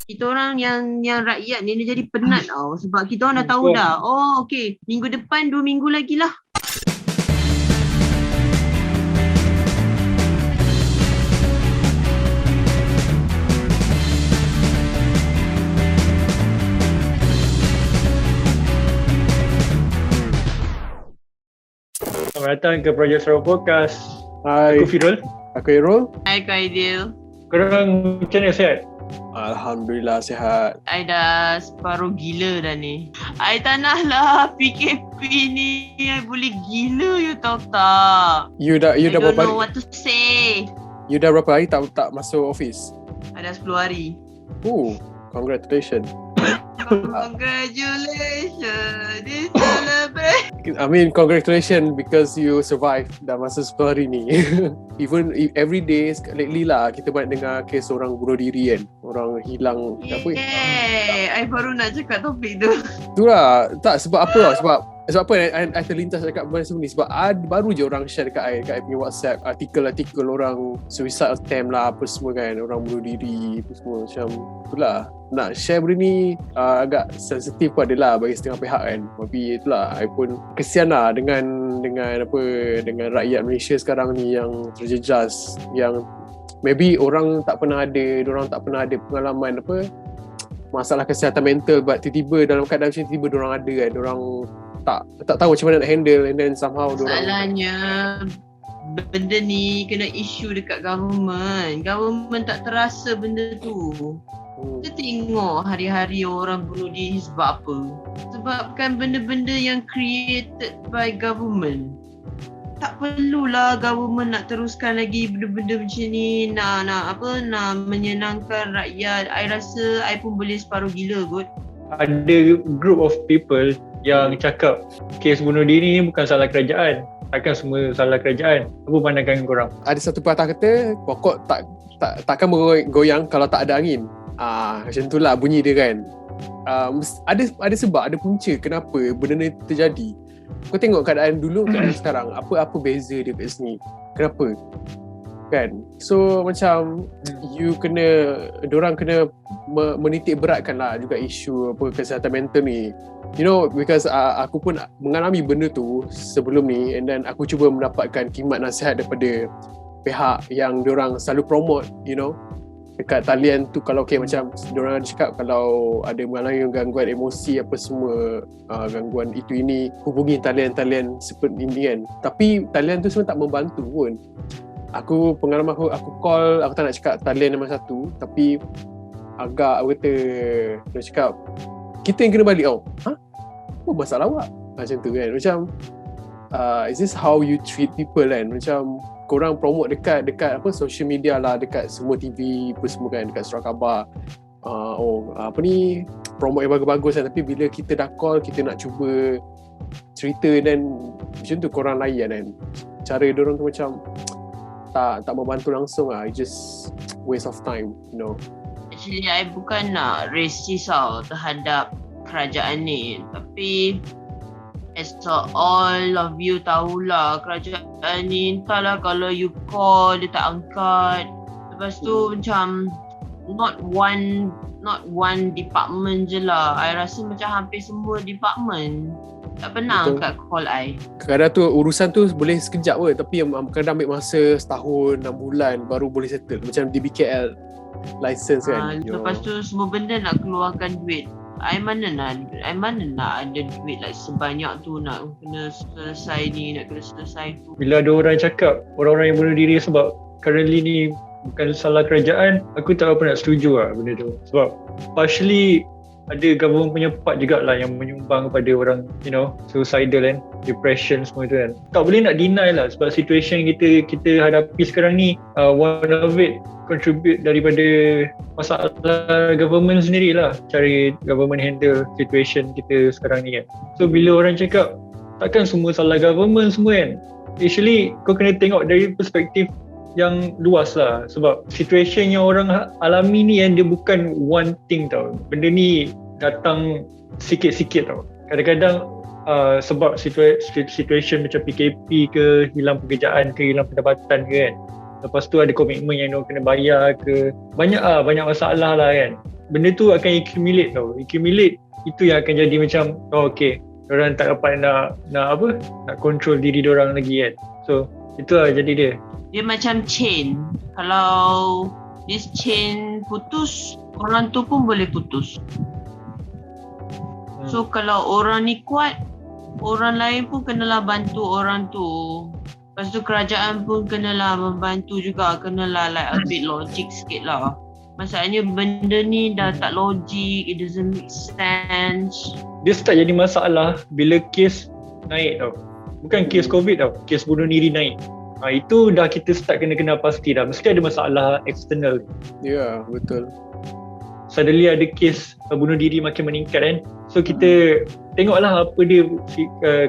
Kita orang yang rakyat ni dia jadi penat tau. Sebab kita orang dah tahu dah. Oh okey, minggu depan 2 minggu lagi lah. Selamat datang ke Projek Sarawak Podcast. Hai, Aku Firul. aku Irul. Hai Kak Aidil. Korang macam mana, sihat? Alhamdulillah sihat. I dah separuh gila dah ni. I tak nak lah PKP ni. I boleh gila you tahu tak? You dah I berapa don't know hari? what to say. You dah berapa hari tak masuk office? I dah 10 hari. Congratulations. Congratulations. This celebrate. I mean congratulations because you survive dah masa 10 hari ni. Even every day lately lah kita banyak dengar kes orang bunuh diri kan. Orang hilang apa? I baru nak cakap topik tu. Itulah. Tak sebab apa lah. Sebab apa I terlintas cakap benda semua ni. Sebab baru je orang share dekat I punya WhatsApp artikel-artikel orang suicide attempt lah apa semua kan. Orang bunuh diri apa semua. Macam itulah. Nak share benda ni agak sensitif pun adalah bagi setengah pihak kan. Tapi itulah I pun kesian lah dengan rakyat Malaysia sekarang ni yang terjejas, yang maybe orang tak pernah ada pengalaman apa masalah kesihatan mental, but tiba-tiba dalam keadaan macam tiba-tiba diorang ada kan, diorang tak tahu macam mana nak handle, and then somehow diorang Masalahnya benda ni kena isu dekat government tak terasa benda tu. Kita tengok hari-hari orang bunuh diri sebab apa? Sebabkan benda-benda yang created by government. Tak perlulah government nak teruskan lagi benda-benda macam ni, nak menyenangkan rakyat. I rasa I pun boleh separuh gila kot. Ada group of people yang cakap kes bunuh diri ni bukan salah kerajaan. Takkan semua salah kerajaan. Apa pandangan korang? ada satu patah kata pokok takkan bergoyang kalau tak ada angin. Macam tu lah bunyi dia kan. Ada sebab, ada punca kenapa benda ni terjadi. Kau tengok keadaan dulu keadaan sekarang, apa beza dia kat sini, kenapa kan. So macam diorang kena menitik beratkan lah juga isu apa kesihatan mental ni, you know, because aku pun mengalami benda tu sebelum ni, and then aku cuba mendapatkan khidmat nasihat daripada pihak yang diorang selalu promote, you know, dekat talian tu. Kalau macam diorang ada cakap kalau ada mengalami gangguan emosi apa semua, gangguan itu ini, hubungi talian seperti ini kan. Tapi talian tu semua tak membantu pun. Pengalaman aku call, aku tak nak cakap talian nombor 1, tapi agak dia cakap kita yang kena balik tau. Apa masalah awak? Macam tu kan. Macam is this how you treat people kan? Macam korang promote dekat apa social media lah, dekat semua TV apa semua kan, dekat surat khabar, promote yang bagus-bagus kan. Tapi bila kita dah call, kita nak cuba cerita, dan macam tu korang layan kan. Cara diorang tu macam tak membantu langsung lah. It just waste of time, you know. Actually I bukan nak racist tau terhadap kerajaan ni, tapi as all of you tahulah kerajaan ni, entahlah kalau you call dia tak angkat. Lepas tu macam not one department je lah. I rasa macam hampir semua department tak pernah angkat call I. Kadang tu urusan tu boleh sekejap pun, tapi kadang ambil masa setahun, 6 bulan baru boleh settle. Macam DBKL license kan. Lepas tu semua benda nak keluarkan duit. I mana nak ada duit like sebanyak tu nak kena selesai ni, nak kena selesai tu. Bila ada orang cakap orang-orang yang bunuh diri sebab currently ni bukan salah kerajaan, aku tak apa nak setuju lah benda tu. Sebab partially ada government punya part jugalah yang menyumbang kepada orang, you know, suicidal kan, depression semua tu kan. Tak boleh nak deny lah, sebab situation kita hadapi sekarang ni, one of it contribute daripada masalah government sendirilah, cara government handle situation kita sekarang ni kan. So bila orang cakap takkan semua salah government semua kan, actually kau kena tengok dari perspektif yang luas lah. Sebab situation yang orang alami ni kan, dia bukan one thing tau. Benda ni datang sikit-sikit tau. Kadang-kadang sebab situation macam PKP ke, hilang pekerjaan ke, hilang pendapatan ke kan. Lepas tu ada komitmen yang diorang kena bayar ke. Banyak masalah lah kan. benda tu akan accumulate tau. Accumulate itu yang akan jadi macam orang tak dapat nak control diri diorang lagi kan. So itu lah jadi dia. Dia macam chain. Kalau this chain putus, orang tu pun boleh putus. So kalau orang ni kuat, orang lain pun kenalah bantu orang tu. Lepas tu kerajaan pun kenalah membantu juga. Kenalah like a bit logic sikit lah. Masalahnya benda ni dah tak logik, it doesn't make sense. Dia start jadi masalah bila kes naik tau. Bukan kes COVID tau, kes bunuh diri naik. Itu dah kita start kena pasti dah. Mesti ada masalah eksternal. Ya, betul. Suddenly ada kes bunuh diri makin meningkat kan. So kita tengoklah apa dia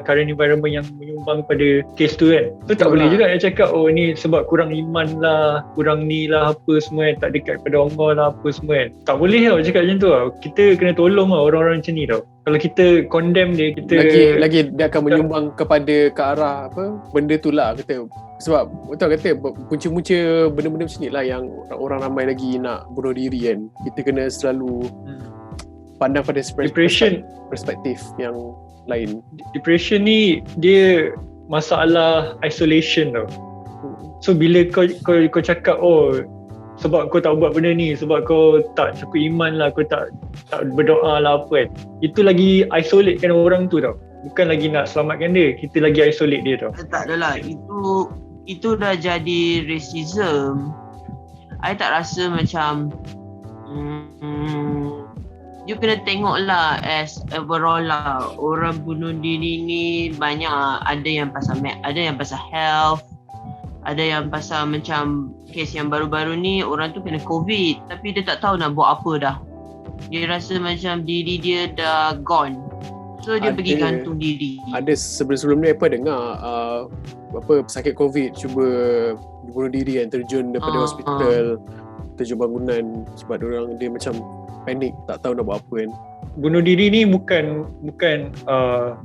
current environment yang menyumbang pada kes tu kan. So tak boleh juga nak cakap ni sebab kurang iman lah, kurang ni lah apa semua kan, tak dekat pada Allah lah apa semua kan. Tak boleh tau cakap macam tu tau. Kita kena tolong lah orang-orang macam ni tau. Kalau kita condemn dia, kita lagi dia akan menyumbang kepada ke arah benda tu lah kata. Sebab betul kata punca-punca benda-benda macam ni lah yang orang ramai lagi nak bunuh diri kan. Kita kena selalu pandang pada perspektif yang lain. Depression ni dia masalah isolation tau. So bila kau cakap sebab kau tak buat benda ni, sebab kau tak cukup iman lah, kau tak berdoa lah apa kan, itu lagi isolate kan orang tu tau. Bukan lagi nak selamatkan dia, kita lagi isolate dia tau. Tak adalah, itu dah jadi racism. I tak rasa macam you kena tengok lah as overall lah. Orang bunuh diri ni banyak, ada yang pasal health, ada yang pasal macam kes yang baru-baru ni orang tu kena COVID tapi dia tak tahu nak buat apa dah. Dia rasa macam diri dia dah gone. So dia pergi gantung diri. Ada sebelum ni apa dengar pesakit COVID cuba bunuh diri kan, terjun daripada hospital, terjun bangunan sebab dia macam panik, tak tahu nak buat apa kan. Bunuh diri ni bukan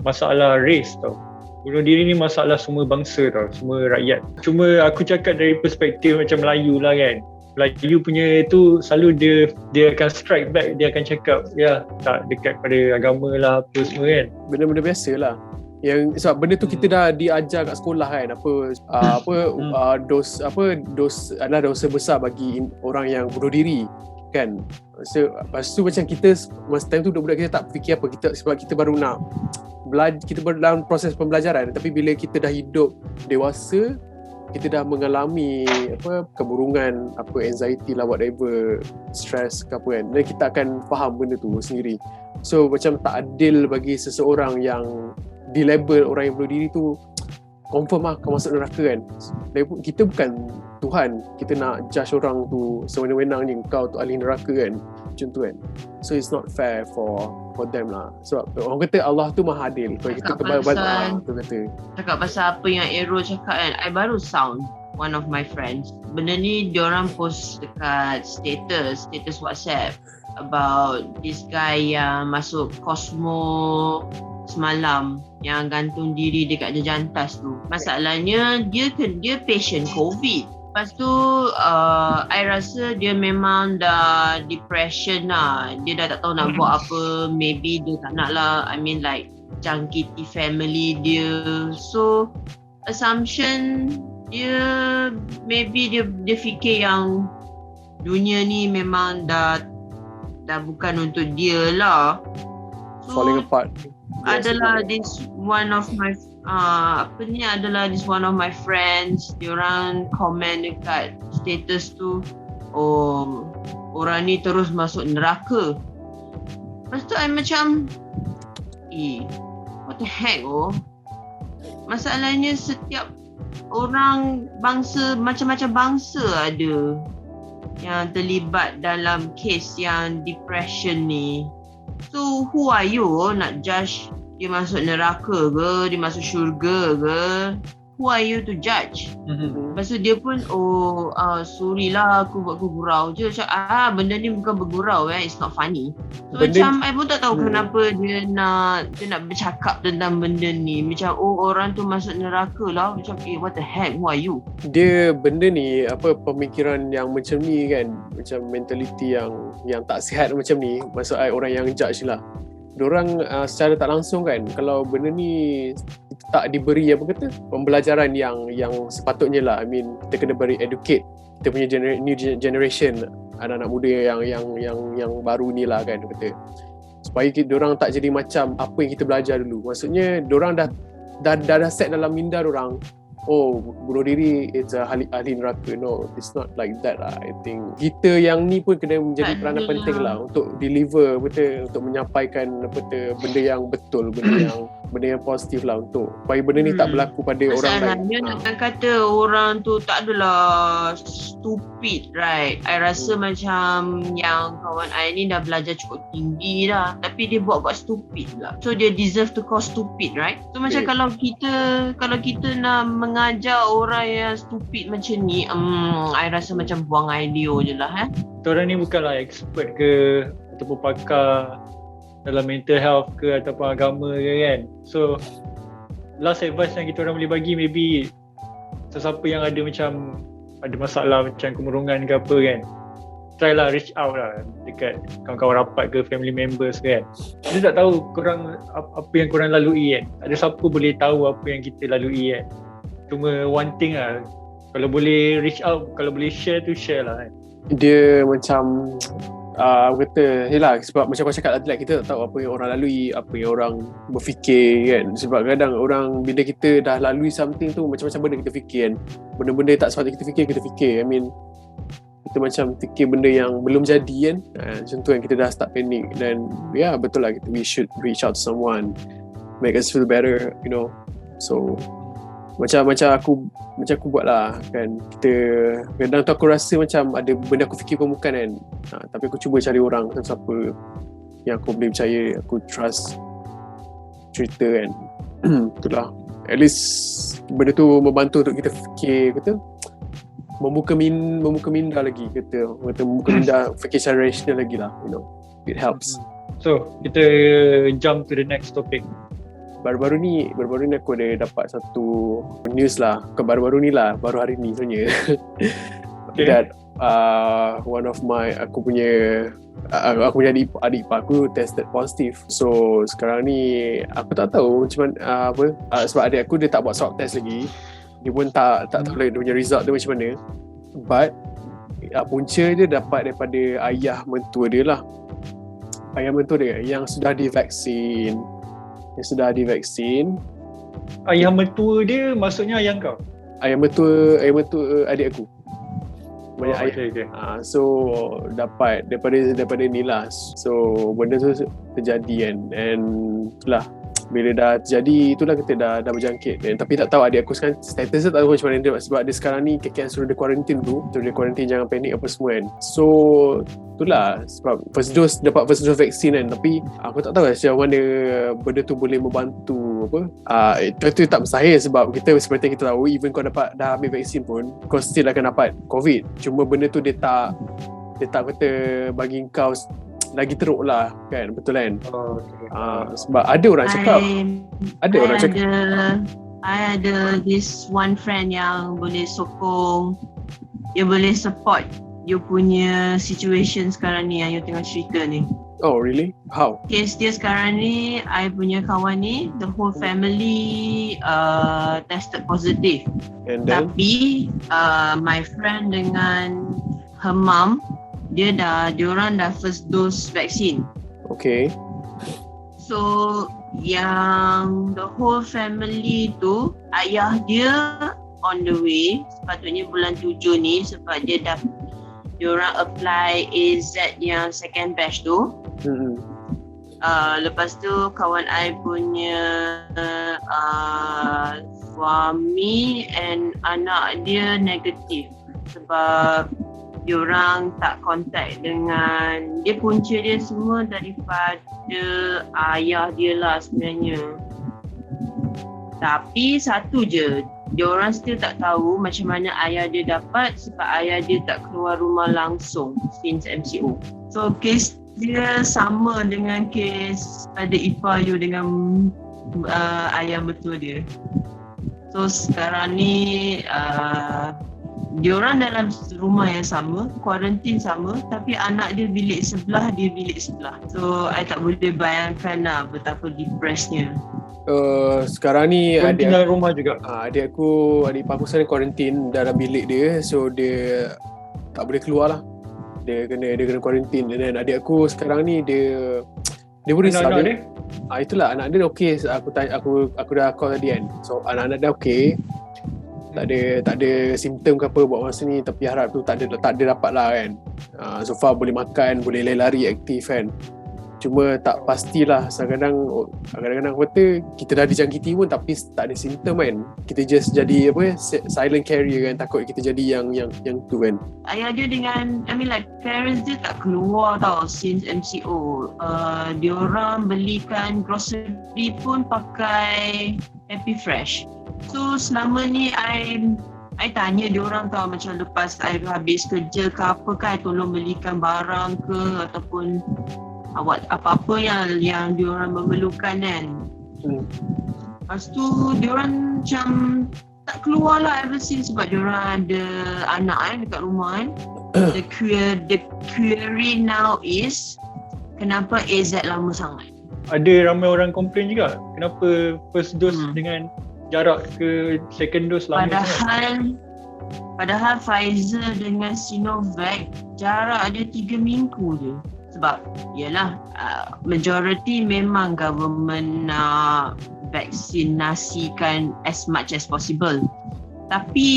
masalah race tau. Bunuh diri ni masalah semua bangsa tau, semua rakyat. Cuma aku cakap dari perspektif macam Melayu lah kan. Melayu punya tu selalu dia akan strike back, dia akan cakap tak dekat pada agama lah apa semua kan. Benda-benda biasa lah. Yang sebab benda tu kita dah diajar kat sekolah kan, dos adalah dosa besar bagi orang yang bunuh diri kan. So, lepas tu macam kita masa time tu budak-budak kita tak fikir apa, sebab kita baru nak kita baru dalam proses pembelajaran. Tapi bila kita dah hidup dewasa, kita dah mengalami keburungan, anxiety lah, whatever, stress ke apa kan, dan kita akan faham benda tu sendiri. So macam tak adil bagi seseorang yang dilabel orang yang bunuh diri tu confirm lah akan masuk neraka kan. Kita bukan Tuhan, kita nak judge orang tu sewenang-wenangnya, kau tu ahli neraka kan, macam tu kan. So it's not fair for them lah. Sebab orang kata Allah tu maha adil. Kalau kita cakap pasal apa yang Aero cakap kan, I baru sound one of my friends. Benda ni diorang post dekat status WhatsApp about this guy yang masuk Cosmo semalam, yang gantung diri dekat Jantas tu. Masalahnya dia patient COVID. Lepas tu I rasa dia memang dah depression lah. Dia dah tak tahu nak buat apa. Maybe dia tak nak lah, jangkiti family dia. So assumption dia, maybe dia fikir yang dunia ni memang dah bukan untuk dia lah. So, falling apart. Adalah this one of my friends, diorang komen dekat status tu, orang ni terus masuk neraka. Lepas tu I macam what the heck masalahnya setiap orang bangsa, macam-macam bangsa ada yang terlibat dalam kes yang depression ni. So who are you nak judge dia masuk neraka ke, dia masuk syurga ke? who are you to judge? Mhm. Lepas tu dia pun sorry lah aku buat kau gurau je. Macam benda ni bukan bergurau it's not funny. So macam I pun tak tahu kenapa dia nak bercakap tentang benda ni. Macam orang tu masuk neraka lah. Macam what the heck, who are you? Dia benda ni pemikiran yang macam ni kan, macam mentality yang tak sihat macam ni, maksud I orang yang judge lah. Diorang secara tak langsung kan, kalau benda ni tak diberi pembelajaran yang sepatutnya lah. I mean kita kena beri educate kita punya new generation, anak-anak muda yang baru ni lah kan, kata supaya diorang tak jadi macam apa yang kita belajar dulu. Maksudnya diorang dah set dalam minda diorang, bunuh diri it's ahli neraka. No, it's not like that lah. I think kita yang ni pun kena menjadi peranan penting lah untuk deliver untuk menyampaikan benda yang betul, benda yang positif lah, untuk supaya benda ni tak berlaku pada orang lain. Dia nak kata orang tu tak adalah stupid, right? I rasa macam yang kawan I ni dah belajar cukup tinggi dah, tapi dia buat stupid lah. So dia deserve to call stupid, right? So macam kalau kita nak mengajar orang yang stupid macam ni, I rasa macam buang idea je lah. Kita orang ni bukanlah expert ke ataupun pakar dalam mental health ke ataupun agama ke kan. So last advice yang kita orang boleh bagi, maybe sesiapa yang ada masalah macam kemurungan ke apa kan, try lah reach out lah dekat kawan-kawan rapat ke family members kan. Kita tak tahu korang apa yang korang lalui kan. Ada siapa boleh tahu apa yang kita lalui kan. Cuma one thing lah, kalau boleh reach out, kalau boleh share lah kan. Dia macam kata yelah, sebab macam kau cakap tadi, kita tak tahu apa yang orang lalui, apa yang orang berfikir kan. Sebab kadang orang bila kita dah lalui something tu, macam-macam benda kita fikir kan. Benda-benda tak sepatutnya kita fikir. I mean kita macam fikir benda yang belum jadi kan. Macam tu kan, kita dah start panic. Dan betul lah, we should reach out to someone, make us feel better, So macam aku buat lah kan. Kita kadang tu aku rasa macam ada benda aku fikir pun bukan kan, tapi aku cuba cari orang siapa yang aku boleh percaya, aku trust, cerita kan. Itulah, at least benda tu membantu untuk kita fikir, membuka minda lagi, membuka minda, fikir secara rasional lagi lah, it helps. So kita jump to the next topic. Baru-baru ni aku ada dapat satu news lah. Bukan baru-baru ni lah, baru hari ni sebenarnya. Okay. That one of my aku punya adik ipar aku tested positive. So sekarang ni aku tak tahu macam mana sebab adik aku dia tak buat swab test lagi. Dia pun tak tahu lagi dia punya result dia macam mana. But punca dia dapat daripada ayah mentua dia lah. Ayah mentua dia yang sudah divaksin. Ayah mentua dia maksudnya ayah kau? Ayah mentua adik aku. Banyak ayah. Okay. So dapat daripada ni lah. So benda tu terjadi kan. And itulah, bila dah terjadi, itulah kita dah berjangkit. Tapi tak tahu adik aku sekarang status dia tak tahu macam mana, sebab dia sekarang ni KKN suruh dia quarantine dulu. Suruh dia quarantine, jangan panik apa semua kan. So itulah, sebab dapat first dose vaksin kan. Tapi aku tak tahu macam mana benda tu boleh membantu itu tak mustahil, sebab kita seperti kita tahu, even kau dah ambil vaksin pun kau still akan dapat COVID. Cuma benda tu dia tak kata bagi kau lagi teruk lah kan, betul kan? Sebab ada orang cakap I ada this one friend yang boleh sokong, dia boleh support you punya situation sekarang ni yang you tengah cerita ni. Oh really? How? Case dia sekarang ni, I punya kawan ni, the whole family tested positive. And then? Tapi my friend dengan her mom, diorang dah first dose vaksin. Okay. So yang the whole family tu, ayah dia on the way, sepatutnya bulan 7 ni, sebab diorang apply AZ yang second batch tu. Lepas tu kawan I punya suami and anak dia negatif, sebab diorang tak kontak dengan dia. Punca dia semua daripada ayah dia lah sebenarnya. Tapi satu je, diorang still tak tahu macam mana ayah dia dapat sebab ayah dia tak keluar rumah langsung since MCO. So kes dia sama dengan kes ada ipar you dengan ayah mertua dia. So sekarang ni diorang dalam rumah yang sama, kuarantin sama, tapi anak dia bilik sebelah, dia bilik sebelah. So I tak boleh bayangkan lah betapa depressednya. Sekarang ni adik tinggal rumah juga. Adik ipar aku sekarang kuarantin dalam bilik dia, so dia tak boleh keluar lah. Dia kena kuarantin. Dan adik aku sekarang ni dia berisau dia. Itulah anak dia okey. Aku dah call tadi kan. So anak-anak dia okey. Tak ada simptom ke apa buat masa ni, tapi harap tu tak ada dapat lah kan. So far boleh makan, boleh lari aktif kan. Cuma tak pastilah, kadang-kadang kata kita dah dijangkiti pun tapi tak ada simptom kan. Kita just jadi silent carrier kan, takut kita jadi yang tu kan. Ayah dia dengan parents dia tak keluar tau since MCO. Diorang belikan grocery pun pakai Happy Fresh. So selama ni I tanya diorang tau, macam lepas I habis kerja ke apa kan, tolong belikan barang ke ataupun apa-apa yang diorang memerlukan kan. Lepas tu diorang macam tak keluar lah ever since sebab diorang ada anak dekat rumah kan. The query now is kenapa AZ lama sangat. Ada ramai orang komplain juga kenapa first dose dengan jarak ke second dose lama sangat. Padahal Pfizer dengan Sinovac jarak dia 3 minggu je. Sebab yalah majority memang government nak vaksinasikan as much as possible. Tapi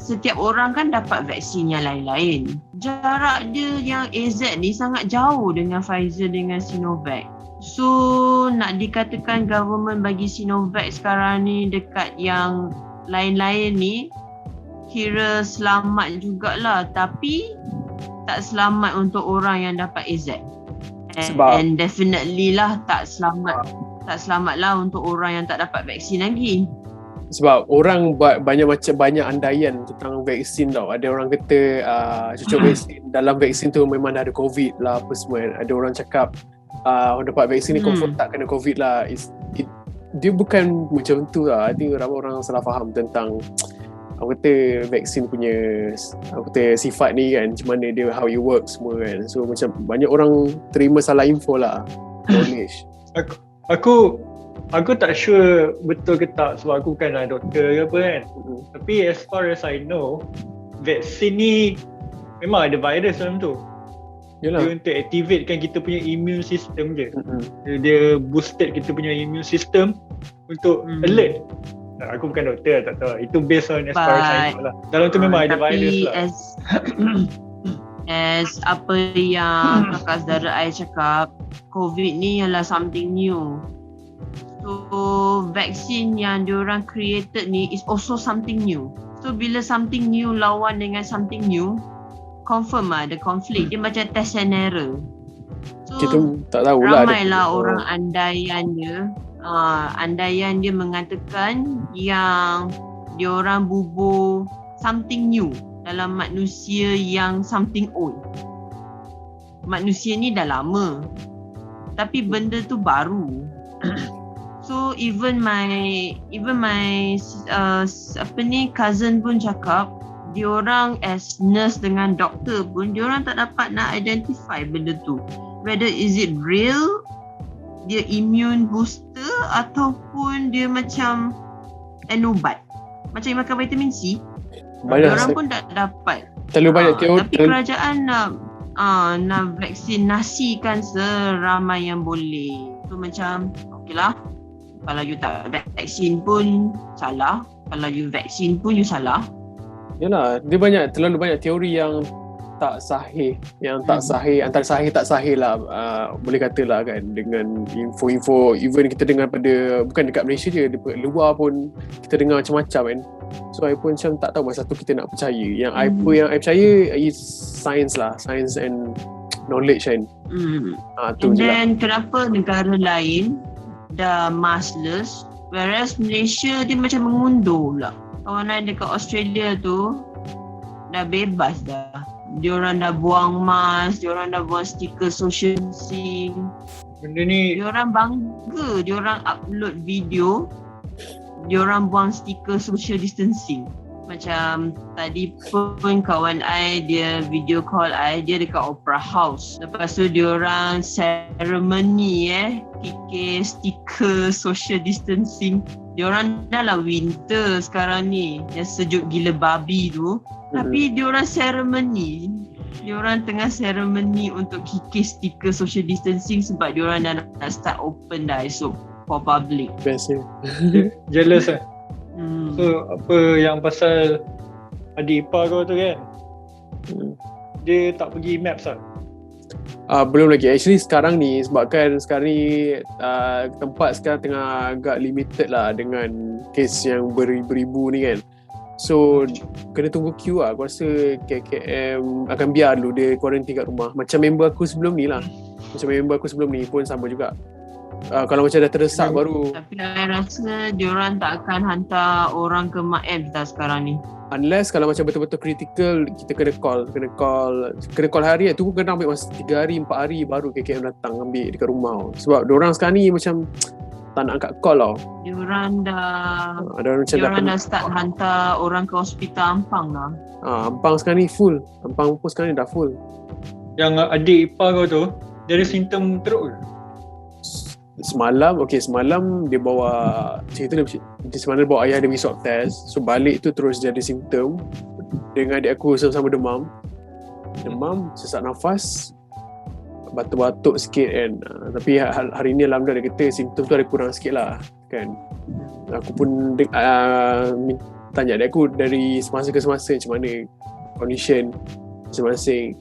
setiap orang kan dapat vaksin yang lain-lain. Jarak dia yang AZ ni sangat jauh dengan Pfizer dengan Sinovac. So nak dikatakan government bagi Sinovac sekarang ni dekat yang lain-lain ni kira selamat jugalah, tapi tak selamat untuk orang yang dapat AZ. And definitely lah tak selamat lah untuk orang yang tak dapat vaksin lagi. Sebab orang buat banyak andaian tentang vaksin tau. Ada orang kata cucuk vaksin, dalam vaksin tu memang dah ada COVID lah apa semua. Ada orang cakap orang dapat vaksin ni confirm tak kena COVID lah. Dia bukan macam tu lah. I think ramai orang salah faham tentang aku kata vaksin punya sifat ni kan, macam mana dia, how it works semua kan. So macam banyak orang terima salah info lah, knowledge. Aku tak sure betul ke tak sebab aku bukanlah doktor ke apa kan. Tapi as far as I know, vaksin ni memang ada virus dalam tu. Yalah. Dia untuk activatekan kita punya immune system je. Dia boosted kita punya immune system untuk alert. Aku bukan doktor, tak tahu. Itu based on as far as I know lah. Dalam tu memang ada virus lah. As apa yang kakak saudara I cakap, COVID ni ialah something new. So vaksin yang diorang created ni is also something new. So bila something new lawan dengan something new, confirm lah ada konflik. Dia macam test and error. So kita tak tahulah. Ramailah orang andaian dia mengatakan yang diorang bubuh something new dalam manusia yang something old. Manusia ni dah lama tapi benda tu baru. So even my cousin pun cakap diorang as nurse dengan doktor pun diorang tak dapat nak identify benda tu, whether is it real, dia immune booster ataupun dia macam ubat macam makan vitamin C. Diorang pun tak dapat. Terlalu banyak teori. Tapi kerajaan nak vaksinasikan seramai yang boleh. So macam okeylah, kalau you tak vaksin pun salah, kalau you vaksin pun you salah. Yalah, dia terlalu banyak teori yang tak sahih, antara sahih tak sahih lah, boleh katalah kan, dengan info-info even kita dengar pada, bukan dekat Malaysia je, dekat luar pun kita dengar macam-macam kan. So I pun macam tak tahu masa tu kita nak percaya. Yang I percaya is science lah, science and knowledge kan. And then kenapa negara lain dah maskless, Whereas Malaysia dia macam mengundur pula. Kawan I dekat Australia tu dah bebas dah. Diorang dah buang mask, diorang dah buang stiker social distancing. Benda ni Diorang bangga, diorang upload video, diorang buang stiker social distancing. Macam tadi pun kawan I dia video call I, dia dekat Opera House. Lepas tu diorang ceremony kikir stiker social distancing. Diorang dah lah winter sekarang ni, yang sejuk gila babi tu. Tapi diorang ceremony. Diorang tengah ceremony untuk kikir stiker social distancing sebab diorang dah nak start open dah esok for public. Best ya. jealous lah. So apa yang pasal adik ipar kau tu kan, dia tak pergi maps lah? Belum lagi. Actually sekarang ni sebabkan sekarang ni tempat sekarang tengah agak limited lah dengan kes yang beribu-ribu ni kan. So kena tunggu queue lah. Aku rasa KKM akan biar dulu dia quarantine kat rumah. Macam member aku sebelum ni lah. Macam member aku sebelum ni pun sama juga. Kalau macam dah terdesak baru. Tapi saya rasa diorang tak akan hantar orang ke Mak dah sekarang ni. Unless kalau macam betul-betul critical, kita kena call hari tu pun kena ambil masa 3 hari 4 hari baru KKM datang ambil dekat rumah. Sebab diorang sekarang ni macam tak nak angkat call tau. Diorang dah dah start hantar orang ke hospital Ampang dah. Ampang sekarang ni full. Ampang pun sekarang ni dah full. Yang adik ipar kau tu, dia ada simptom teruk ke? Semalam dia bawa cerita dia semalam bawa ayah dia pergi swab test. So balik tu terus dia ada simptom. Dengan adik aku sama-sama demam, sesak nafas, batuk-batuk sikit kan. Tapi hari ni alhamdulillah dia kata simptom tu ada kurang sikit lah kan. Aku pun tanya adik aku dari semasa ke semasa macam mana condition masing-masing.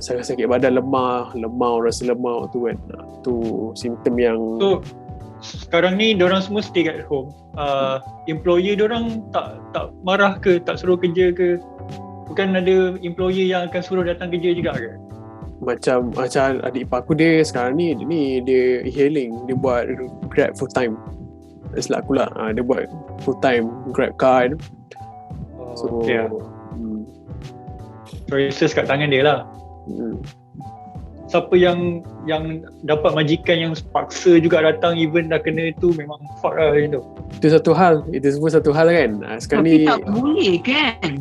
Sakit badan, lemah, rasa lemah tu kan. Tu simptom yang So sekarang ni diorang semua stay at home. Employer diorang tak marah ke, tak suruh kerja ke? Bukan ada employer yang akan suruh datang kerja juga ke? macam adik ipar aku dia sekarang ni dia e-hailing, dia buat Grab full time. Selaku aku lah, dia buat full time Grab car. So okay. Choices kat tangan dia lah. Siapa yang dapat majikan yang paksa juga datang even dah kena tu, memang fuck lah macam tu. Itu satu hal, itu semua satu hal kan. Sekarang tapi ni tak boleh kan.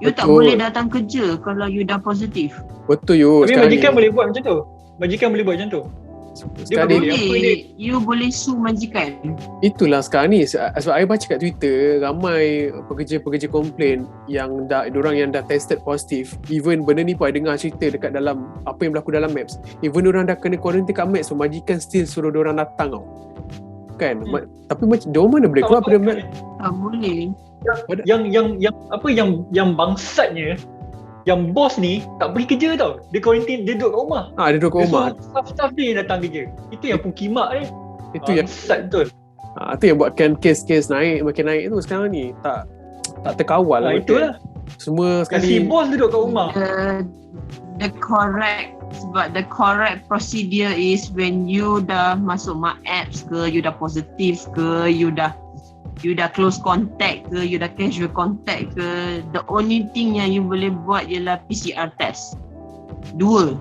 You tak betul. boleh datang kerja kalau you dah positif. Betul you. Tapi majikan boleh buat macam tu. Majikan boleh buat macam tu. Dia Sekarang ni, Boleh, you boleh sue majikan. itulah sekarang ni sebab saya baca kat Twitter ramai pekerja-pekerja komplain yang diorang yang dah tested positif. Even benda ni pun I dengar cerita dekat dalam apa yang berlaku dalam Maps. Even diorang dah kena quarantine kat Maps, so majikan still suruh diorang datang tau. Kan? Tapi macam diorang mana boleh keluar pada Maps? Tak boleh. Yang bangsatnya, yang bos ni tak pergi kerja tau. Dia quarantine, dia duduk kat rumah. Dia duduk kat rumah. Staff dia yang datang kerja. Itu yang pukimak dia. Itu yang bangsat betul. itu yang buatkan kes-kes makin naik tu sekarang ni. Tak terkawal lah. Itulah. Semua Kasi sekali. bos duduk kat rumah. The correct procedure is when you dah masuk Mak Apps ke, you dah positif ke, you dah close contact ke, you dah casual contact ke, the only thing yang you boleh buat ialah PCR test. 2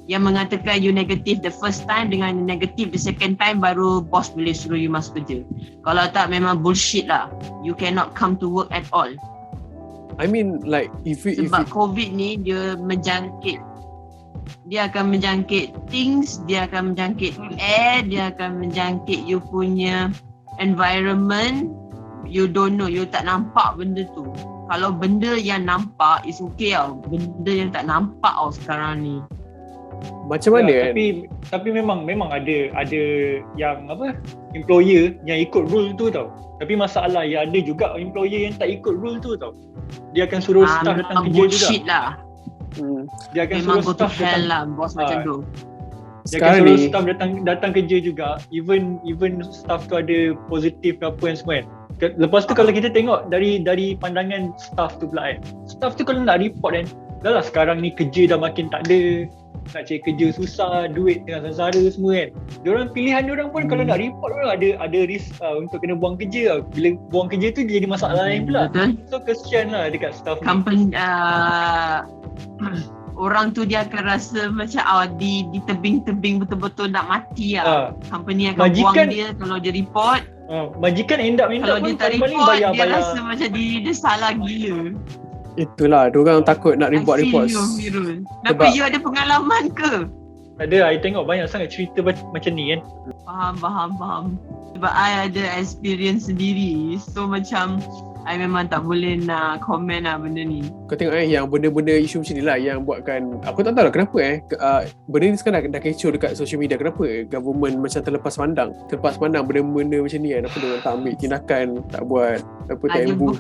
yang mengatakan you negatif the first time dengan negatif the second time, baru bos boleh suruh you masuk kerja. Kalau tak, memang bullshit lah. You cannot come to work at all. I mean like Sebab COVID ni dia akan menjangkit things, dia akan menjangkit air, dia akan menjangkit you punya environment. You don't know, you tak nampak benda tu. Kalau benda yang nampak is okay tau. Benda yang tak nampak tau sekarang ni. macam mana kan? Tapi memang ada yang employer yang ikut rule tu tau. Tapi masalah yang ada juga employer yang tak ikut rule tu tau. Dia akan suruh staff datang kerja juga. Bullshit lah. Dia akan Memang suruh go to staff hell datang. lah bos macam tu. Dia akan Sekarang suruh ni staff datang kerja juga. Even staff tu ada positif ke apa yang semua kan. Lepas tu kalau kita tengok dari pandangan staff tu pula kan. Staff tu kalau nak report kan, dah lah sekarang ni kerja dah makin tak ada. nak cari kerja susah, duit tengah sengsara semua kan. Diorang pilihan diorang pun kalau nak report pun ada risk untuk kena buang kerja. Bila buang kerja tu jadi masalah lain pula. Betul. So kesian lah dekat staff ni. Company orang tu dia akan rasa macam ditebing-tebing betul-betul nak mati lah. Company akan buang dia kalau dia report. Majikan end up kalau pun dia tak paling report, bayar. dia rasa macam dia salah gila. Itulah, diorang takut nak report. Mirul. Kenapa you ada pengalaman ke? Ada, I tengok banyak sangat cerita macam ni kan. Faham. Sebab I ada experience sendiri. So macam I memang tak boleh nak komen lah benda ni. Kau tengok yang benda-benda isu macam ni lah yang buatkan, aku tak tahu lah kenapa benda ni sekarang dah kecoh dekat social media. Kenapa government macam terlepas pandang benda-benda macam ni kan. Apa dia tak ambil tindakan, tak buat apa, tak imbu.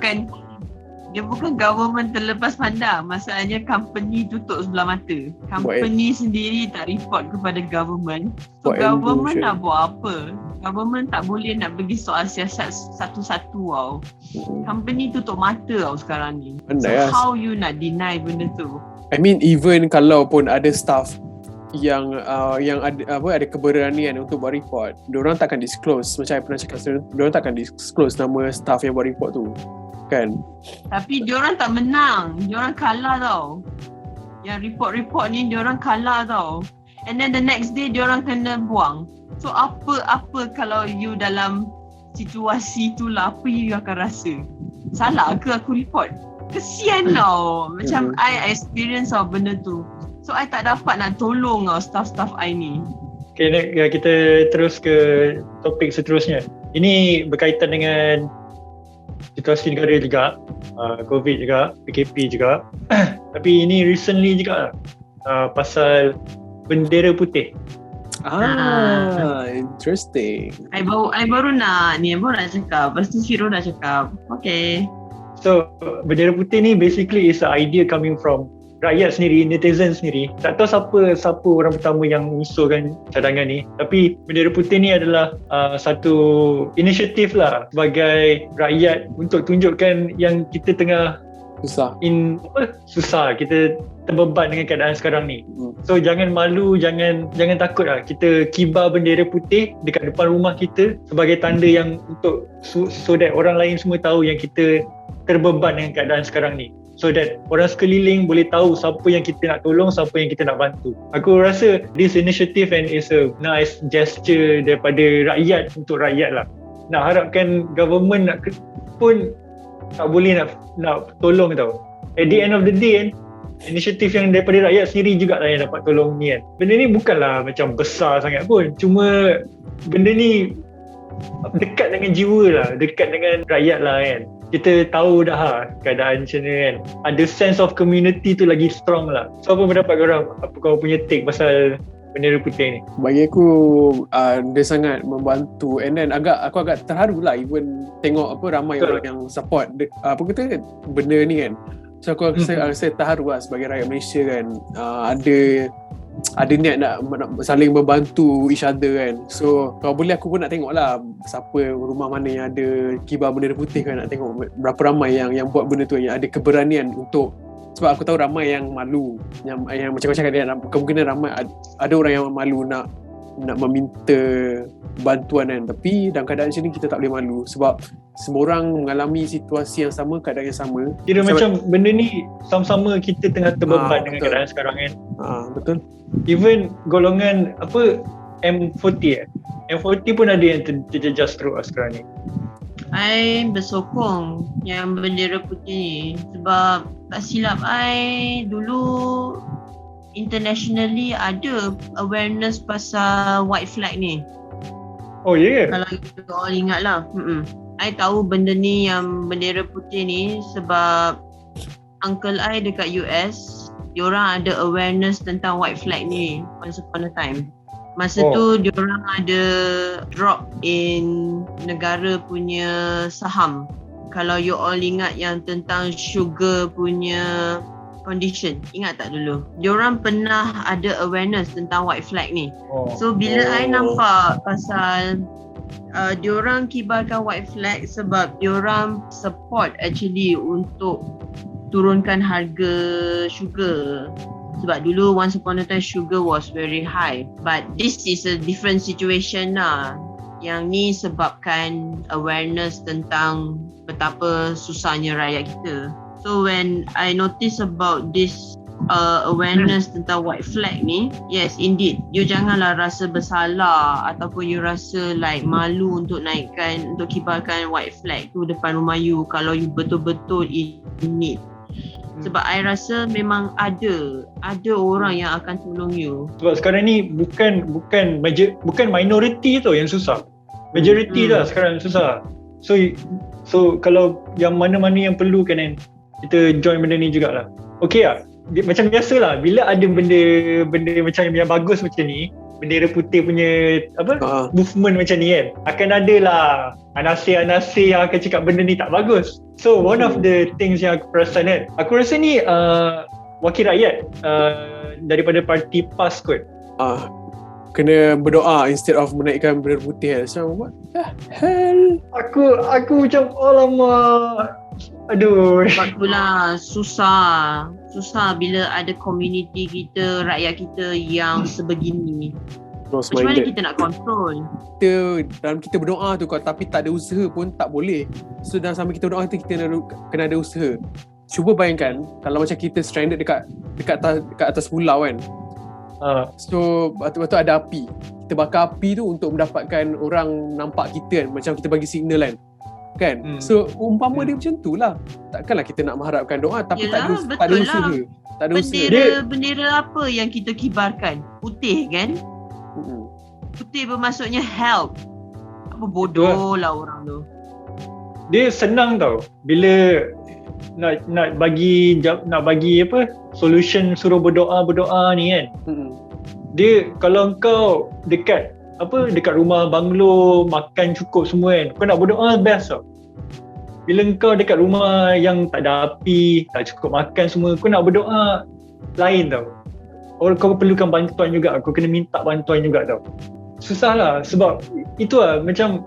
Dia bukan government terlepas pandang. Masalahnya company tutup sebelah mata. Company sendiri tak report kepada government. So government nak buat apa? Government tak boleh nak pergi soal siasat satu-satu tau. Company tutup mata tau sekarang ni. So how you nak deny benda tu? I mean even kalau pun ada staff yang ada keberanian untuk buat report, diorang takkan disclose. Macam I pernah cakap, diorang takkan disclose nama staff yang buat report tu kan. Tapi diorang tak menang, diorang kalah tau. Yang report-report ni diorang kalah tau. And then the next day diorang kena buang. So apa kalau you dalam situasi tu lah, apa you akan rasa? Salah ke aku report? Kesian tau. Macam I experience tau benda tu. So I tak dapat nak tolong tau staff-staff I ni. Okay, kita terus ke topik seterusnya. Ini berkaitan dengan situasi negara juga, COVID juga, PKP juga. Tapi ini recently juga pasal bendera putih. Interesting. I baru nak cakap. Lepas tu Syirul dah cakap. Okay. So bendera putih ni basically is an idea coming from rakyat sendiri, netizen sendiri. Tak tahu siapa orang pertama yang usulkan cadangan ni. Tapi bendera putih ni adalah satu inisiatif lah sebagai rakyat untuk tunjukkan yang kita tengah susah, kita terbeban dengan keadaan sekarang ni. So jangan malu, jangan takut lah. Kita kibar bendera putih dekat depan rumah kita sebagai tanda yang untuk so that orang lain semua tahu yang kita terbeban dengan keadaan sekarang ni. So that orang sekeliling boleh tahu siapa yang kita nak tolong, siapa yang kita nak bantu. Aku rasa this initiative and is a nice gesture daripada rakyat untuk rakyat lah. Nak harapkan government pun tak boleh nak tolong tau. At the end of the day kan, inisiatif yang daripada rakyat sendiri juga lah yang dapat tolong ni kan. Benda ni bukanlah macam besar sangat pun. Cuma benda ni dekat dengan jiwa lah, dekat dengan rakyat lah kan. Kita tahu dah keadaan macam ni kan. Ada sense of community tu lagi strong lah. So apa pendapat korang? Apa kau punya take pasal bendera putih ni? Bagi aku dia sangat membantu. And then aku agak terharu lah even tengok ramai orang yang support benda ni kan. So aku rasa terharu lah sebagai rakyat Malaysia kan. Ada niat nak saling membantu each other kan. So kalau boleh aku pun nak tengok lah siapa rumah mana yang ada kibar bendera putih kan. Nak tengok berapa ramai yang buat benda tu, yang ada keberanian untuk. Sebab aku tahu ramai yang malu, yang macam macam dia kemungkinan ramai ada orang yang malu nak meminta bantuan kan. Tapi dalam keadaan macam ni kita tak boleh malu sebab semua orang mengalami situasi yang sama, keadaan yang sama. Kira macam benda ni sama-sama kita tengah terbeban dengan keadaan sekarang kan. Betul. Even golongan M40 M40 pun ada yang terjejas teruk sekarang ni. I bersokong yang bendera putih ni sebab tak silap I dulu internationally ada awareness pasal white flag ni. Oh ya? Yeah. Kalau you all ingat lah. I tahu benda ni yang bendera putih ni sebab uncle I dekat US, diorang ada awareness tentang white flag ni once upon a time. Masa tu diorang ada drop in negara punya saham. Kalau you all ingat yang tentang sugar punya condition, ingat tak dulu? Diorang pernah ada awareness tentang white flag ni. So bila I nampak pasal diorang kibarkan white flag sebab diorang support actually untuk turunkan harga sugar. Sebab dulu once upon a time sugar was very high. But this is a different situation lah. Yang ni sebabkan awareness tentang betapa susahnya rakyat kita. So when I notice about this awareness tentang white flag ni, yes indeed, you janganlah rasa bersalah ataupun you rasa like malu untuk kibarkan white flag tu depan rumah you kalau you betul-betul in need. Sebab I rasa memang ada orang yang akan tolong you. Sebab sekarang ni bukan minority tu yang susah. Majority dah sekarang susah. So kalau yang mana-mana yang perlu kan kita join benda ni jugalah. Okay lah. Macam biasalah bila ada benda macam yang bagus macam ni, bendera putih punya movement macam ni kan, akan ada lah anasir-anasir yang akan cakap benda ni tak bagus. So one of the things yang aku perasan kan, aku rasa ni wakil rakyat daripada parti PAS kot, kena berdoa instead of menaikkan bendera putih kan. So what the hell? Aku macam alamak. Aduh. Sebab itulah susah bila ada community kita, rakyat kita yang sebegini. Macam mana kita nak control? Dalam kita berdoa tu kau, tapi tak ada usaha pun tak boleh. So dalam sambil kita berdoa tu kita kena ada usaha. Cuba bayangkan kalau macam kita stranded dekat atas pulau kan. So betul-betul ada api. Kita bakar api tu untuk mendapatkan orang nampak kita kan, macam kita bagi signal kan. So umpama dia macam tu lah. Takkanlah kita nak mengharapkan doa tapi tak ada usaha. Tak ada usaha. Bendera apa yang kita kibarkan? Putih kan? Putih bermaksudnya help. Apa bodoh lah orang tu. Dia senang tau bila nak bagi apa solution, suruh berdoa ni kan. Dia kalau kau dekat rumah banglo, makan cukup semua kan, kau nak berdoa best tau. Bila kau dekat rumah yang tak ada api, tak cukup makan semua, kau nak berdoa lain tau. Kau perlukan bantuan juga, kau kena minta bantuan juga tau. Susah lah sebab itu lah macam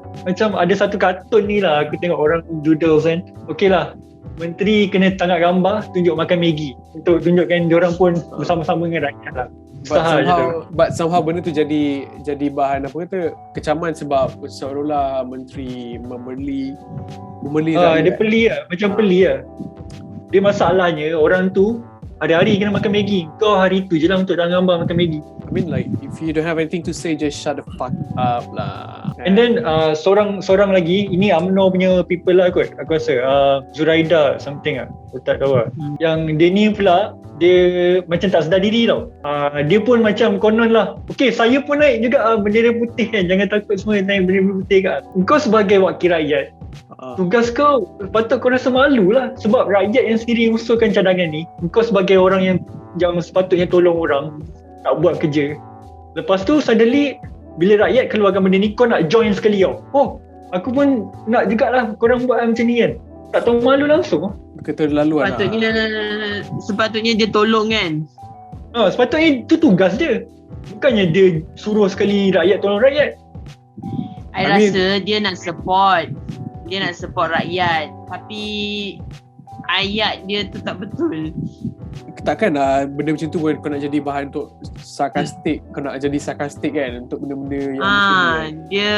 ada satu kartun ni lah, aku tengok orang doodles kan. Okay lah, menteri kena tangkap gambar tunjuk makan Maggi untuk tunjukkan diorang pun bersama-sama dengan rakyat lah. But somehow benda tu jadi bahan kecaman sebab seolah-olah menteri membeli rakyat. Dia peli lah, macam peli lah. Dia masalahnya orang tu hari-hari kena makan Maggi, kau hari tu je lah untuk tangkap gambar makan Maggi. I mean like if you don't have anything to say, just shut the fuck up lah. And then seorang lagi, ini UMNO punya people lah kot, aku rasa Zuraida something lah, aku tak tahu lah. Yang dia ni pula, dia macam tak sedar diri tau. Dia pun macam konon lah, okay saya pun naik juga bendera putih kan, jangan takut semua naik bendera putih kan. Kau sebagai wakil rakyat, tugas kau patut kau rasa malu lah sebab rakyat yang sendiri usulkan cadangan ni. Kau sebagai orang yang sepatutnya tolong orang, tak buat kerja. Lepas tu suddenly bila rakyat keluarkan benda ni, kau nak join sekali tau. Oh, aku pun nak jugalah korang buat macam ni kan. Tak tahu malu langsung. Keterlaluan lah. Sepatutnya dia tolong kan. Sepatutnya itu tugas dia. Bukannya dia suruh sekali rakyat tolong rakyat. I rasa dia nak support rakyat, tapi ayat dia tu tak betul. Takkan lah benda macam tu kau nak jadi bahan untuk sarkastik, kau nak jadi sarkastik kan untuk benda-benda yang macam ni kan. Dia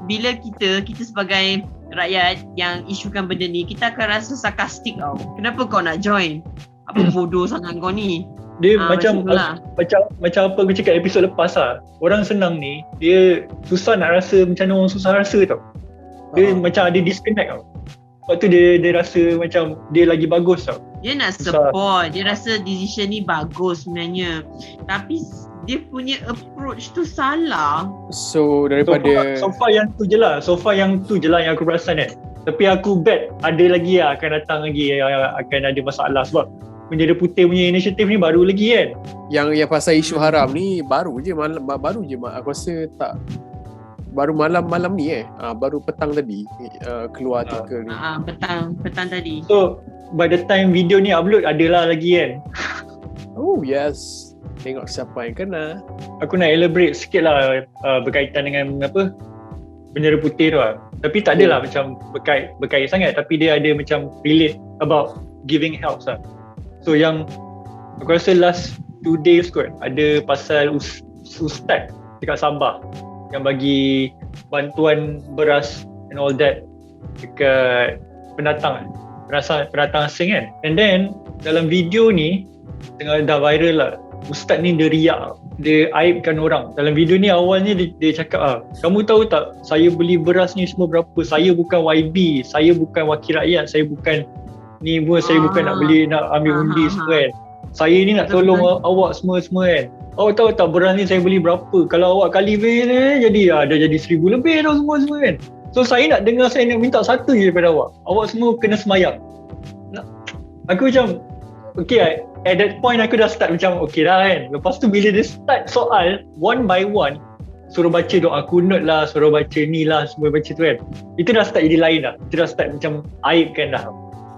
bila kita sebagai rakyat yang isukan benda ni, kita akan rasa sarkastik tau. Kenapa kau nak join? Apa bodoh sangat kau ni? Dia macam apa aku cakap episod lepas lah. Orang senang ni, dia susah nak rasa macam mana orang susah rasa tau. Dia macam ada disconnect tau. Sebab tu dia rasa macam dia lagi bagus tau. Dia nak support, dia rasa decision ni bagus sebenarnya. Tapi dia punya approach tu salah. So daripada so far yang tu je lah yang aku perasan kan. Tapi aku bet ada lagi lah, akan datang lagi akan ada masalah sebab bendera putih punya inisiatif ni baru lagi kan. Yang pasal isu haram ni baru je aku rasa tak. Baru malam ni baru petang tadi keluar artikel ni. Petang tadi. So by the time video ni upload adalah lagi kan. Oh yes. Tengok siapa yang kena. Aku nak elaborate sikit lah berkaitan dengan bendera putih tu lah. Tapi tak adalah macam berkait sangat, tapi dia ada macam relate about giving help lah. So yang aku rasa last 2 days kot ada pasal ustaz dekat Sabah yang bagi bantuan beras and all that dekat pendatang asing kan. And then dalam video ni tengah dah viral lah, ustaz ni dia riak, dia aibkan orang. Dalam video ni awalnya dia cakap kamu tahu tak saya beli beras ni semua berapa, saya bukan YB, saya bukan wakil rakyat, saya bukan ni pun, saya bukan nak beli, nak ambil undi semua kan, saya ni nak tolong awak semua kan. Awak tahu tak beras ni saya beli berapa, kalau awak kali jadi dah jadi 1,000 lebih tau semua kan. So saya nak dengar, saya nak minta satu je daripada awak semua kena semayang. Aku macam okay, at that point aku dah start macam okay dah kan. Lepas tu bila dia start soal one by one, suruh baca doa kunut lah, suruh baca ni lah, semua baca tu kan, itu dah start jadi lain dah. Itu dah start macam aib kan dah.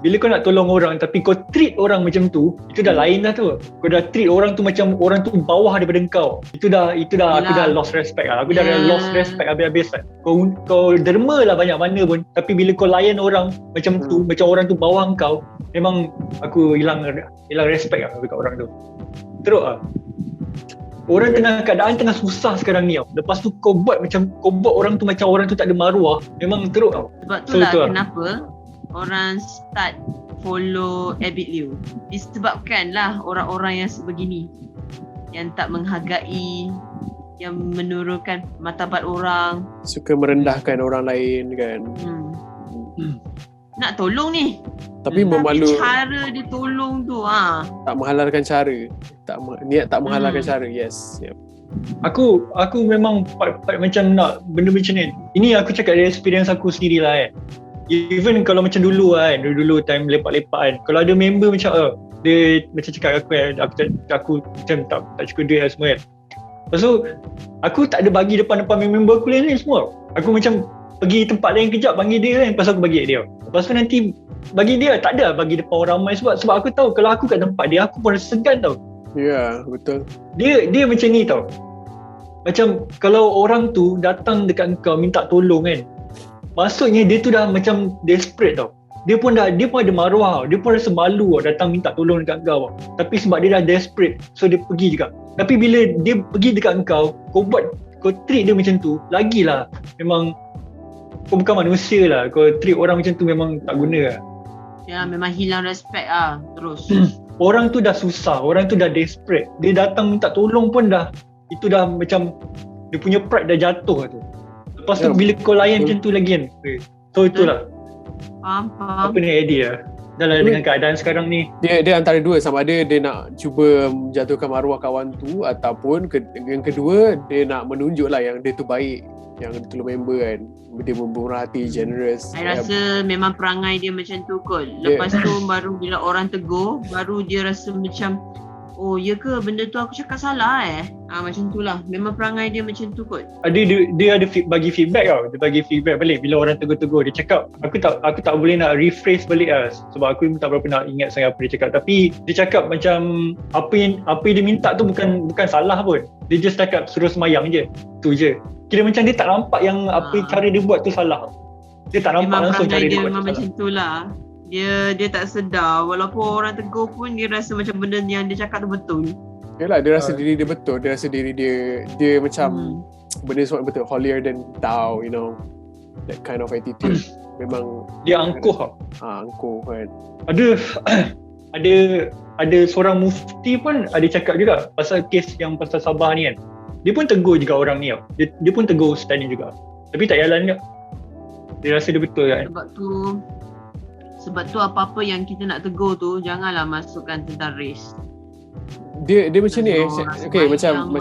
Bila kau nak tolong orang tapi kau treat orang macam tu, itu dah lain dah tu. Kau dah treat orang tu macam orang tu bawah daripada kau. Itu dah aku dah lost respect lah. Aku dah lost respect habis-habis lah. Kau derma lah banyak mana pun, tapi bila kau layan orang macam tu, macam orang tu bawah kau, memang aku hilang respect lah dekat orang tu. Teruk lah. Orang keadaan tengah susah sekarang ni tau. Lepas tu kau buat orang tu macam orang tu tak ada maruah, memang teruk tau. Sebab tu lah kenapa orang start follow Abid Liu. Disebabkan lah orang-orang yang sebegini, yang tak menghargai, yang menurunkan martabat orang, suka merendahkan orang lain kan. Nak tolong ni, tapi memalu, cara dia tolong tu tak menghalalkan cara, niat tak menghalalkan cara. Yes, yep. Aku memang part macam nak benda macam ni. Ini aku cakap dari experience aku sendiri lah kan. Even kalau macam dulu kan, dulu time lepak-lepak kan, kalau ada member macam dia macam cakap aku macam tak cukup duit lah semua kan. Lepas tu aku tak ada bagi depan member aku lain semua. Aku macam pergi tempat lain kejap, panggil dia kan, lepas aku bagi dia. Lepas tu nanti bagi dia, tak ada bagi depan orang ramai sebab aku tahu kalau aku kat tempat dia, aku pun rasa segan tau. Ya, betul. Dia macam ni tau. Macam kalau orang tu datang dekat kau minta tolong kan, maksudnya dia tu dah macam desperate tau. Dia pun ada maruah, dia pun rasa malu datang minta tolong dekat kau. Tapi sebab dia dah desperate, so dia pergi juga. Tapi bila dia pergi dekat kau treat dia macam tu, lagilah memang kau bukan manusia lah. Kau treat orang macam tu memang tak guna lah. Ya, memang hilang respect terus. Orang tu dah susah, orang tu dah desperate, dia datang minta tolong pun dah, itu dah macam dia punya pride dah jatuh tu. Lepas tu bila kau layan macam tu lagi kan. So itulah. Faham. Apa ni idea dah lah dengan keadaan sekarang ni. Dia antara dua, sama ada dia nak cuba menjatuhkan maruah kawan tu, ataupun yang kedua dia nak menunjuk lah yang dia tu baik, yang dia tolong member kan, dia memurah hati, generous. Saya rasa memang perangai dia macam tu kot. Lepas tu baru bila orang tegur, baru dia rasa macam oh ya ke benda tu aku cakap salah macam tu lah. Memang perangai dia macam tu kot. Dia ada bagi feedback tau. Dia bagi feedback balik bila orang tegur-tegur. Dia cakap aku tak boleh nak rephrase balik lah, sebab aku tak berapa nak ingat sangat apa dia cakap. Tapi dia cakap macam apa yang dia minta tu bukan salah pun. Dia just cakap suruh semayang je. Tu je. Kira macam dia tak nampak yang apa cara dia buat tu salah. Dia tak nampak memang langsung cara dia buat tu memang salah. macam tu lah. Dia tak sedar, walaupun orang tegur pun dia rasa macam benda yang dia cakap tu betul. Yalah, dia rasa diri dia betul, dia rasa diri dia macam benda semua betul, holier than thou, you know, that kind of attitude. Memang dia angkuh angkuh kan. Ada seorang mufti pun ada cakap juga pasal kes yang pasal Sabah ni kan. Dia pun tegur juga orang ni tau. Dia pun tegur ustaz ni juga, tapi tak jalan juga. Dia rasa dia betul kan. Sebab tu apa-apa yang kita nak tegur tu janganlah masukkan tentang race. Dia macam ni okey, macam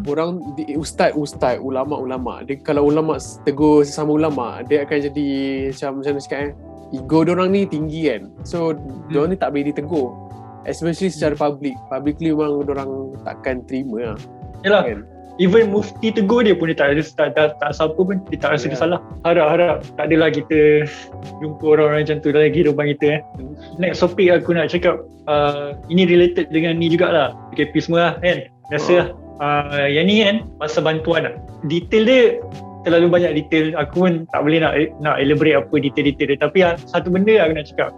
orang ustaz, ulama. Dia kalau ulama tegur sesama ulama, dia akan jadi macam mana cakap ego diorang ni tinggi kan. So diorang ni tak boleh ditegur, especially secara publicly memang diorang takkan terima lah. Yalah kan? Even mufti tegur dia pun dia tak siapa pun, dia tak rasa dia salah. Harap tak adalah kita jumpa orang-orang macam tu dalam kehidupan kita. Next topik aku nak cakap, ini related dengan ni jugalah, PKP semua lah kan. Biasa lah. Yang ni kan pasal bantuan lah. Detail dia terlalu banyak detail, aku pun tak boleh nak elaborate apa detail-detail dia. Tapi satu benda aku nak cakap,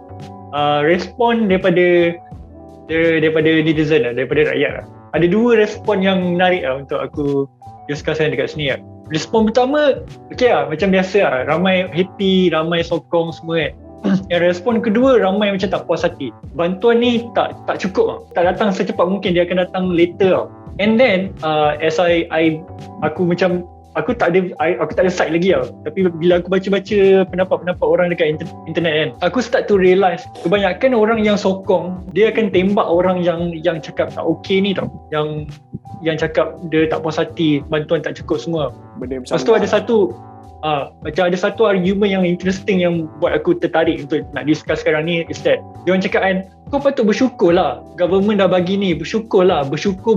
respon daripada netizen lah, daripada rakyat lah. ada dua respon yang menarik lah untuk aku discusskan dekat sini lah. Respon pertama, okay lah, macam biasa lah. Ramai happy, ramai sokong semua kan. Yang respon kedua, ramai macam tak puas hati. Bantuan ni tak cukup lah. Tak datang secepat mungkin, dia akan datang later lah. And then, as aku tak ada side lagi tau. Tapi bila aku baca-baca pendapat-pendapat orang dekat internet kan, aku start to realise kebanyakan orang yang sokong, dia akan tembak orang yang cakap tak okay ni tau. Yang cakap dia tak puas hati, bantuan tak cukup semua. Lepas tu ada satu argument yang interesting yang buat aku tertarik untuk nak discuss sekarang ni is that dia orang cakap kan, kau patut bersyukur lah, government dah bagi ni, bersyukur lah, bersyukur.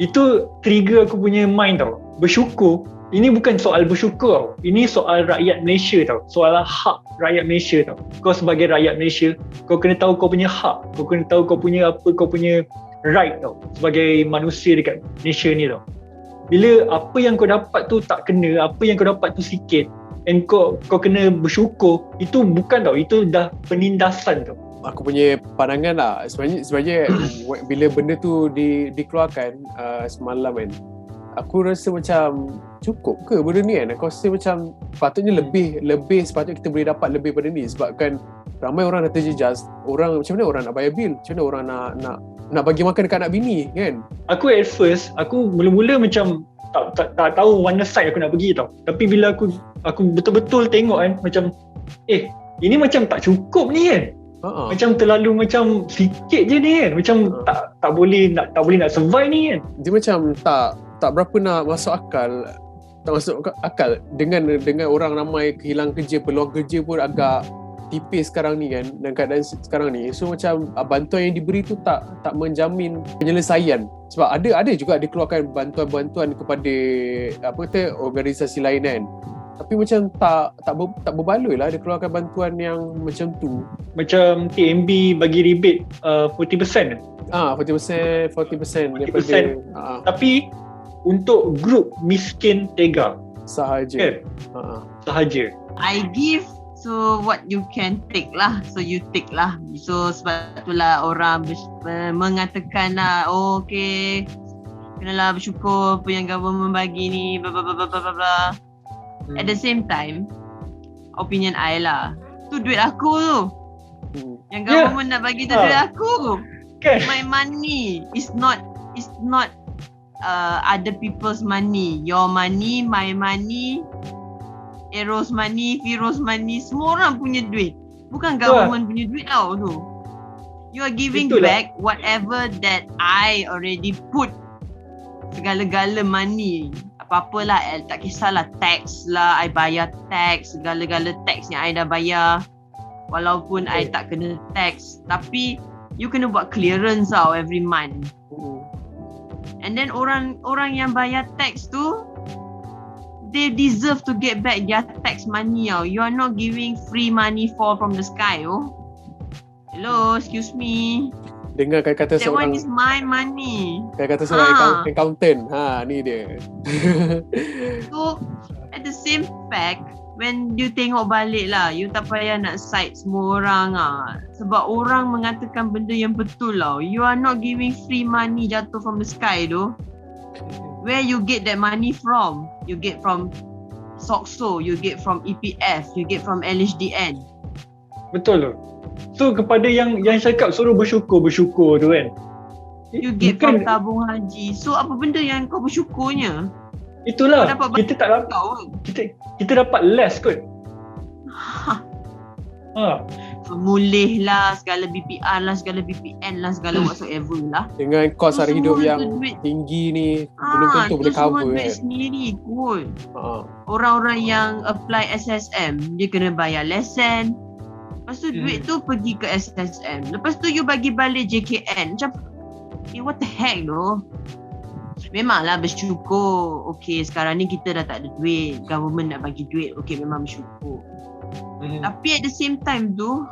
Itu trigger aku punya mind tau. Bersyukur, ini bukan soal bersyukur tau, ini soal rakyat Malaysia tau, soal hak rakyat Malaysia tau. Kau sebagai rakyat Malaysia, kau kena tahu kau punya hak, kau kena tahu kau punya right tau, sebagai manusia dekat Malaysia ni tau. Bila apa yang kau dapat tu tak kena, apa yang kau dapat tu sikit, and kau kena bersyukur, itu bukan tau, itu dah penindasan tau. Aku punya pandangan lah, sebenarnya bila benda tu dikeluarkan semalam kan, aku rasa macam cukup ke benda ni kan. Aku rasa macam patutnya lebih sepatutnya kita boleh dapat lebih pada ni, sebabkan ramai orang dah terjejas. Orang macam mana orang nak bayar bil, macam mana orang nak bagi makan dekat anak bini kan. Aku at first, aku mula-mula macam tak tahu mana side aku nak pergi tau. Tapi bila aku betul-betul tengok kan, macam ini macam tak cukup ni kan. Macam terlalu macam sikit je ni kan. Macam tak boleh nak survive ni kan. Dia macam tak berapa nak masuk akal. Tak masuk akal dengan orang ramai kehilangan kerja, peluang kerja pun agak tipis sekarang ni kan, dan keadaan sekarang ni. So macam bantuan yang diberi tu tak menjamin penyelesaian. Sebab ada juga dikeluarkan bantuan-bantuan kepada organisasi lain kan. Tapi macam tak berbaloi lah dikeluarkan bantuan yang macam tu. Macam TMB bagi rebate 40%. 40% daripada. Tapi untuk grup miskin tega sahaja kan? Sahaja. I give, so what you can take lah, so you take lah. So sebab itulah orang mengatakan lah, okay, kenalah bersyukur apa yang government bagi ni, bla bla bla bla bla. At the same time, opinion I lah, tu duit aku tu. Yang government nak bagi tu duit aku. My money is not other people's money. Your money, my money, Eros money, Firoz money, semua orang punya duit. Bukan government punya duit tau tu. You are giving back whatever that I already put. Segala-gala money, apa-apalah, tak kisahlah, tax lah, I bayar tax, segala-gala tax yang I dah bayar. Walaupun I tak kena tax, tapi you kena buat clearance tau every month. And then orang yang bayar tax tu, they deserve to get back their tax money tau. You are not giving free money fall from the sky. Hello, excuse me. Dengar kata that seorang, one is my money. Kata seorang accountant. Ni dia. So at the same fact, when you tengok balik lah, you tak payah nak side semua orang sebab orang mengatakan benda yang betul lah. You are not giving free money jatuh from the sky tu. Where you get that money from? You get from SOCSO, you get from EPF, you get from LHDN. Betul tu. So kepada yang cakap suruh bersyukur tu kan, you get from tabung haji. So apa benda yang kau bersyukurnya? Itulah, kita tak dapat, kita dapat less kot. Mulih lah, segala BPR lah, segala BPN lah, segala whatsoever lah. Dengan kos hari hidup yang tinggi ni, belum tentu boleh cover kan. Itu semua duit sendiri kot. Orang-orang yang apply SSM, dia kena bayar lesen. Lepas tu duit tu pergi ke SSM. Lepas tu you bagi balik JKN. Macam, what the heck tu? Memanglah bersyukur. Okay, sekarang ni kita dah tak ada duit. Government nak bagi duit. Okay, memang bersyukur. Tapi at the same time tu,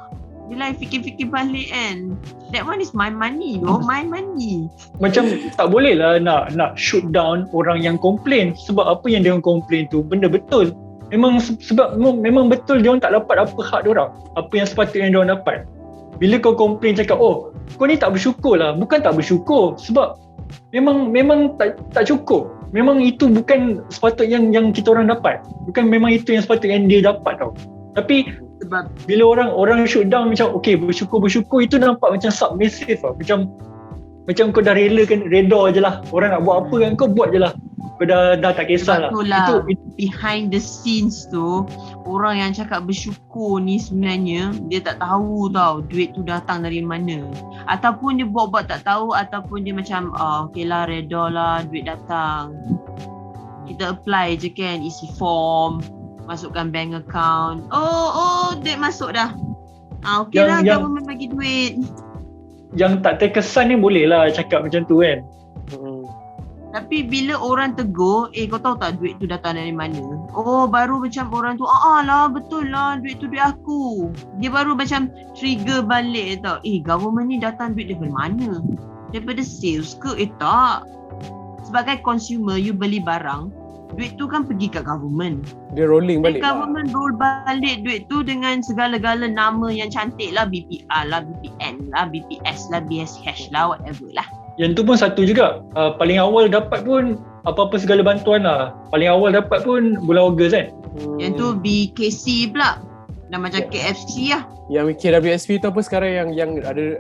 bila I fikir-fikir balik kan, that one is my money though. My money. Macam tak boleh lah nak shoot down orang yang komplain. Sebab apa yang dia orang komplain tu benda betul. Memang betul dia orang tak dapat apa hak dia orang, apa yang sepatutnya dia orang dapat. Bila kau komplain cakap, kau ni tak bersyukur lah. Bukan tak bersyukur, sebab memang tak cukup. Memang itu bukan sepatutnya yang kita orang dapat. Bukan memang itu yang sepatutnya dia dapat tau. Tapi Sebab bila orang shoot down macam okay, bersyukur itu nampak macam submissive tau. Macam kau dah reda je lah. Orang nak buat apa kan kau buat je lah. Kau dah tak kisah lah. Sebab itu behind the scenes tu, orang yang cakap bersyukur ni sebenarnya dia tak tahu tau duit tu datang dari mana. Ataupun dia buat tak tahu, ataupun dia macam okay lah, reda lah, duit datang. Kita apply je kan, isi form, masukkan bank account. Oh duit masuk dah. Okay lah, government bagi duit. Yang tak terkesan ni boleh lah cakap macam tu kan. Tapi bila orang tegur, kau tahu tak duit tu datang dari mana? Baru macam orang tu, lah betul lah, duit tu duit aku. Dia baru macam trigger balik tau. Government ni datang duit daripada mana? Daripada sales ke? Tak. Sebagai consumer, you beli barang, duit tu kan pergi kat government. Dia rolling balik. Government roll balik duit tu dengan segala-gala nama yang cantik lah. BPR lah, BPN lah, BPS lah, BSH lah, whatever lah. Yang tu pun satu juga. Paling awal dapat pun apa-apa segala bantuan lah. Paling awal dapat pun bulan Ogos kan. Yang tu BKC pula. Dah macam KFC lah. Yang KWSP tu apa sekarang yang ada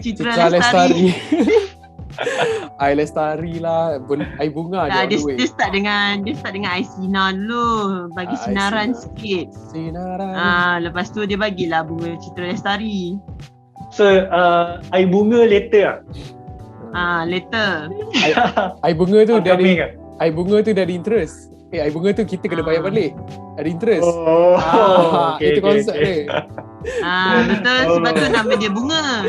Citra Lestari. Ai Lestari lah, ai bunga dia start dengan Aisina dulu, bagi sinaran sikit. Lepas tu dia bagilah bunga Citra Lestari. So ai bunga later later. Ai bunga tu dari interest. Ai bunga tu kita kena bayar balik. Ada interest. Itu konsep dia. Betul, sebab tu nama dia bunga.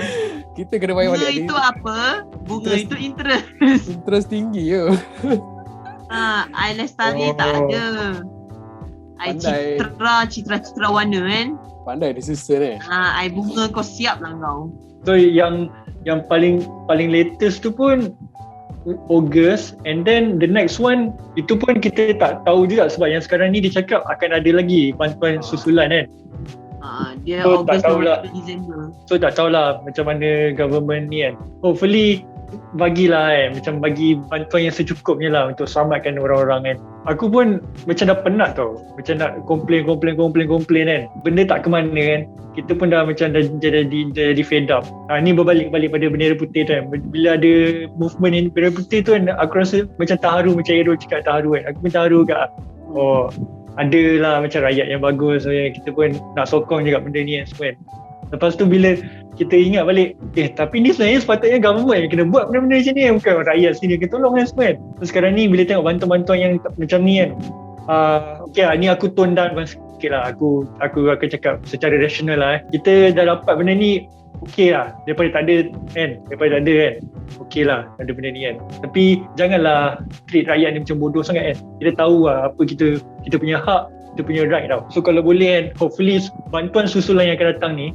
Kita kena bayar balik. Bunga itu apa? Bunga itu interest. Interest tinggi je. Ai Lestari tak ada. Ai Citra warna kan. Pandai dia susun ai bunga kau siap lah kau. So yang paling latest tu pun August, and then the next one itu pun kita tak tahu juga sebab yang sekarang ni dia cakap akan ada lagi bantuan susulan kan. Dia so, August lah. Disember. So tak tahulah macam mana government ni kan. Hopefully bagilah kan, macam bagi bantuan yang secukupnya lah untuk selamatkan orang-orang kan. Aku pun macam dah penat tau, macam nak complain kan, benda tak ke mana kan. Kita pun dah macam dah jadi fed up. Ni berbalik-balik pada bendera putih tu kan. Bila ada movement yang bendera putih tu kan, aku rasa macam terharu, macam Aero cakap terharu kan. Aku pun terharu kat adalah macam rakyat yang bagus, so kita pun nak sokong juga benda ni kan. Lepas tu bila kita ingat balik, tapi ni sebenarnya sepatutnya government yang kena buat benda-benda macam ni, bukan rakyat sini yang kena tolong kan semua kan. So sekarang ni bila tengok bantuan-bantuan yang macam ni kan, ni aku tone down sikit lah. Aku cakap secara rasional lah. Kita dah dapat benda ni, lah daripada tak ada kan, lah ada benda ni kan. Tapi janganlah treat rakyat ni macam bodoh sangat kan. Kita tahu lah apa kita punya hak, kita punya right tau. So kalau boleh kan, hopefully bantuan susulan yang akan datang ni,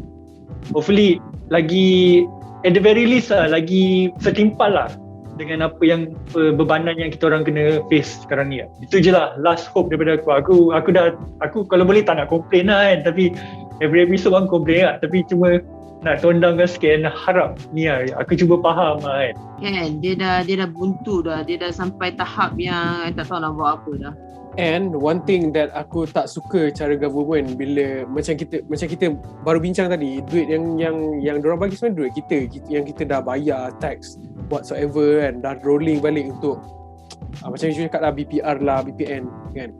hopefully lagi at the very least lah, lagi setimpal lah dengan apa yang bebanan yang kita orang kena face sekarang ni lah. Itu je lah last hope daripada aku. Aku kalau boleh tak nak complain lah kan, tapi every episode aku complain lah, tapi cuma nak tone down kan sikit, nak harap ni lah, aku cuba faham lah kan. Dia dah buntu dah, dia dah sampai tahap yang tak tahu nak buat apa dah. And one thing that aku tak suka cara government bila macam kita baru bincang tadi, duit yang diorang bagi sebenarnya duit kita yang kita dah bayar tax whatsoever kan, dah rolling balik untuk macam you cakap lah, BPR lah, BPN kan.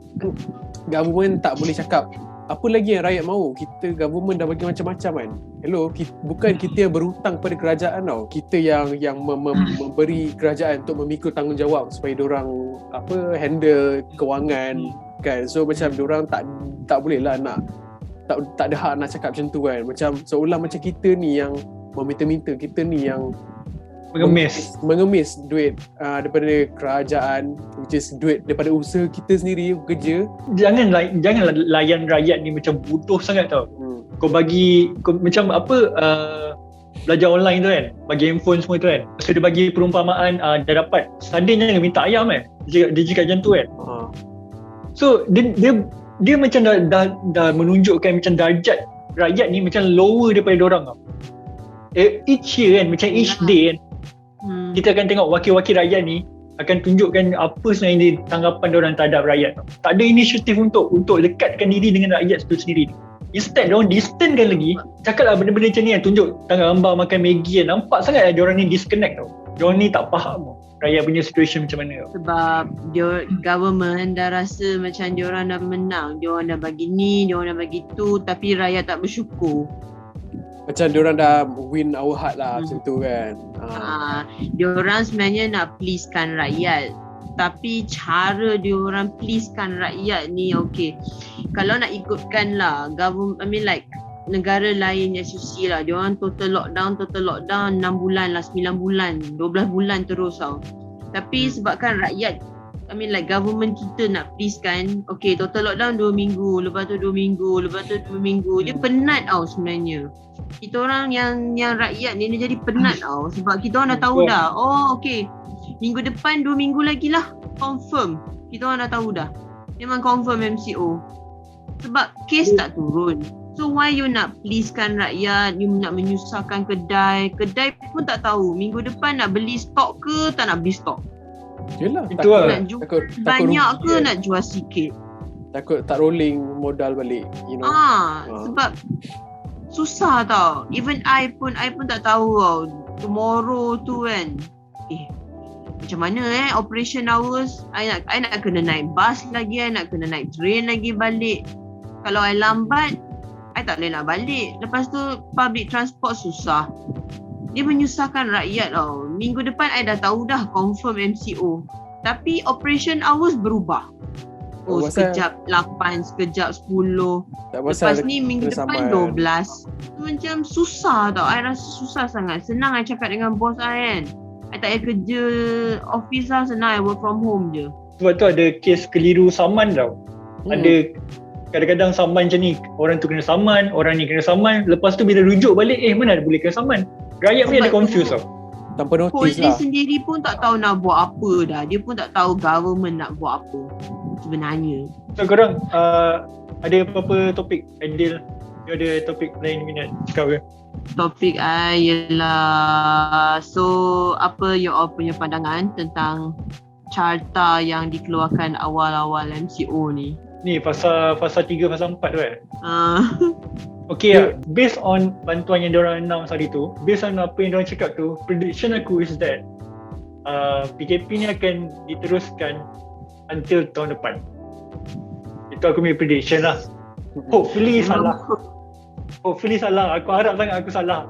Government tak boleh cakap apa lagi yang rakyat mahu. Kita government dah bagi macam-macam kan. Hello, bukan kita yang berhutang pada kerajaan tau. Kita yang memberi kerajaan untuk memikul tanggungjawab supaya diorang handle kewangan kan. So macam diorang tak boleh lah nak tak ada hak nak cakap macam tu kan. Macam seolah macam kita ni yang meminta-minta, kita ni yang mengemis duit daripada kerajaan, which is duit daripada usaha kita sendiri bekerja. Janganlah layan rakyat ni macam bodoh sangat tau. Kau macam belajar online tu kan, bagi handphone semua tu kan. So dia bagi perumpamaan dah dapat sardin jangan minta ayam kan. Dia cakap macam tu kan. So dia macam dah menunjukkan macam darjat rakyat ni macam lower daripada diorang tau. Each year kan, macam each day kan, kita akan tengok wakil-wakil rakyat ni akan tunjukkan apa sebenarnya tanggapan diorang terhadap rakyat. Tak ada inisiatif untuk dekatkan diri dengan rakyat itu sendiri. Instead diorang distance-kan lagi, cakaplah benda-benda macam ni kan, tunjuk gambar makan Maggi kan. Nampak sangat lah diorang ni disconnect tau. Diorang ni tak faham tau rakyat punya situation macam mana tau. Sebab government dah rasa macam diorang dah menang, diorang dah bagi ni, diorang dah bagi tu, tapi rakyat tak bersyukur. Macam diorang dah win our heart lah macam tu kan. Diorang sebenarnya nak pleasekan rakyat, tapi cara diorang pleasekan rakyat ni okay. Kalau nak ikutkan lah government, negara lain yang susi lah, diorang total lockdown 6 bulan lah, 9 bulan, 12 bulan terus tau. Tapi sebabkan rakyat, government kita nak pleasekan, okay, total lockdown 2 minggu, lepas tu 2 minggu, lepas tu 2 minggu. Dia penat tau sebenarnya. Kita orang yang rakyat ni dia jadi penat tau. Sebab kita orang dah tahu dah, oh okay, minggu depan 2 minggu lagi lah, confirm. Kita orang dah tahu dah, memang confirm MCO. Sebab kes tak turun. So why you nak pleasekan rakyat, you nak menyusahkan kedai pun tak tahu minggu depan nak beli stok ke tak nak beli stok. Yelah, nak jual banyak ke kan? Nak jual sikit. Takut tak rolling modal balik, you know. Sebab susah tau. Even I pun tak tahu tau. Tomorrow tu kan, macam mana operation hours, I nak kena naik bus lagi, I nak kena naik train lagi balik. Kalau I lambat, I tak boleh nak balik. Lepas tu public transport susah. Dia menyusahkan rakyat tau. Minggu depan I dah tahu dah confirm MCO. Tapi operation hours berubah. Sekejap 8, sekejap 10. Lepas ni minggu depan 12. Macam susah tau. I rasa susah sangat. Senang I cakap dengan bos I kan. I tak payah kerja office lah, senang I work from home je. Sebab tu ada kes keliru saman tau. Ada kadang-kadang saman macam ni, orang tu kena saman, orang ni kena saman, lepas tu bila rujuk balik, mana ada boleh kena saman. Rakyat pun ada confused tau. Tanpa notice Polis lah. sendiri pun tak tahu nak buat apa dah. Dia pun tak tahu government nak buat apa sebenarnya. So korang ada apa-apa topik? Adil, you ada topik lain minat cakap ke? Topik ialah, so apa you all punya pandangan tentang carta yang dikeluarkan awal-awal MCO ni? Ni fasa 3, fasa 4 tu kan? Okay lah, based on bantuan yang diorang announce hari tu, based on apa yang diorang cakap tu, prediction aku is that PKP ni akan diteruskan until tahun depan. Itu aku punya prediction lah. Hopefully salah. Aku harap sangat aku salah.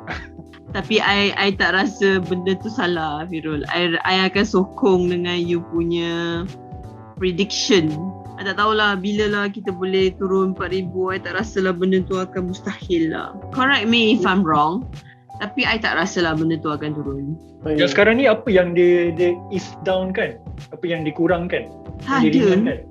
Tapi I tak rasa benda tu salah, Firul. I akan sokong dengan you punya prediction. I tak tahulah bila lah kita boleh turun 4,000. I tak rasalah benda tu akan mustahil lah. Correct me if I'm wrong. Tapi I tak rasalah benda tu akan turun. Yang sekarang ni apa yang dia ease down kan? Apa yang dikurangkan? Ada.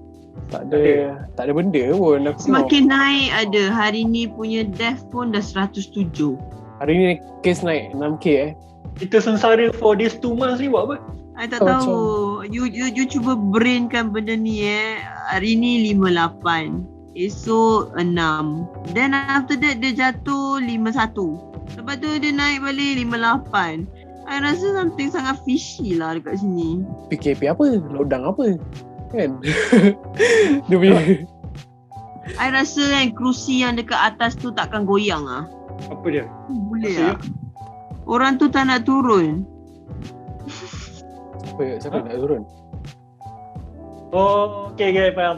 Tak ada benda pun aku Semakin naik ada. Hari ni punya death pun dah 107. Hari ni kes naik 6k Kita sengsara for this 2 months ni buat apa? I tak tahu. You cuba brainkan benda ni Hari ni 58. Esok 6. Then after that dia jatuh 51. Lepas tu dia naik balik 58. I rasa something sangat fishy lah dekat sini. PKP apa? Lockdown apa? Kan? Dia punya I rasa kan kerusi yang dekat atas tu takkan goyang lah. Apa dia? Boleh lah. Orang tu tak nak turun. Siapa nak turun? Oh, okay, faham.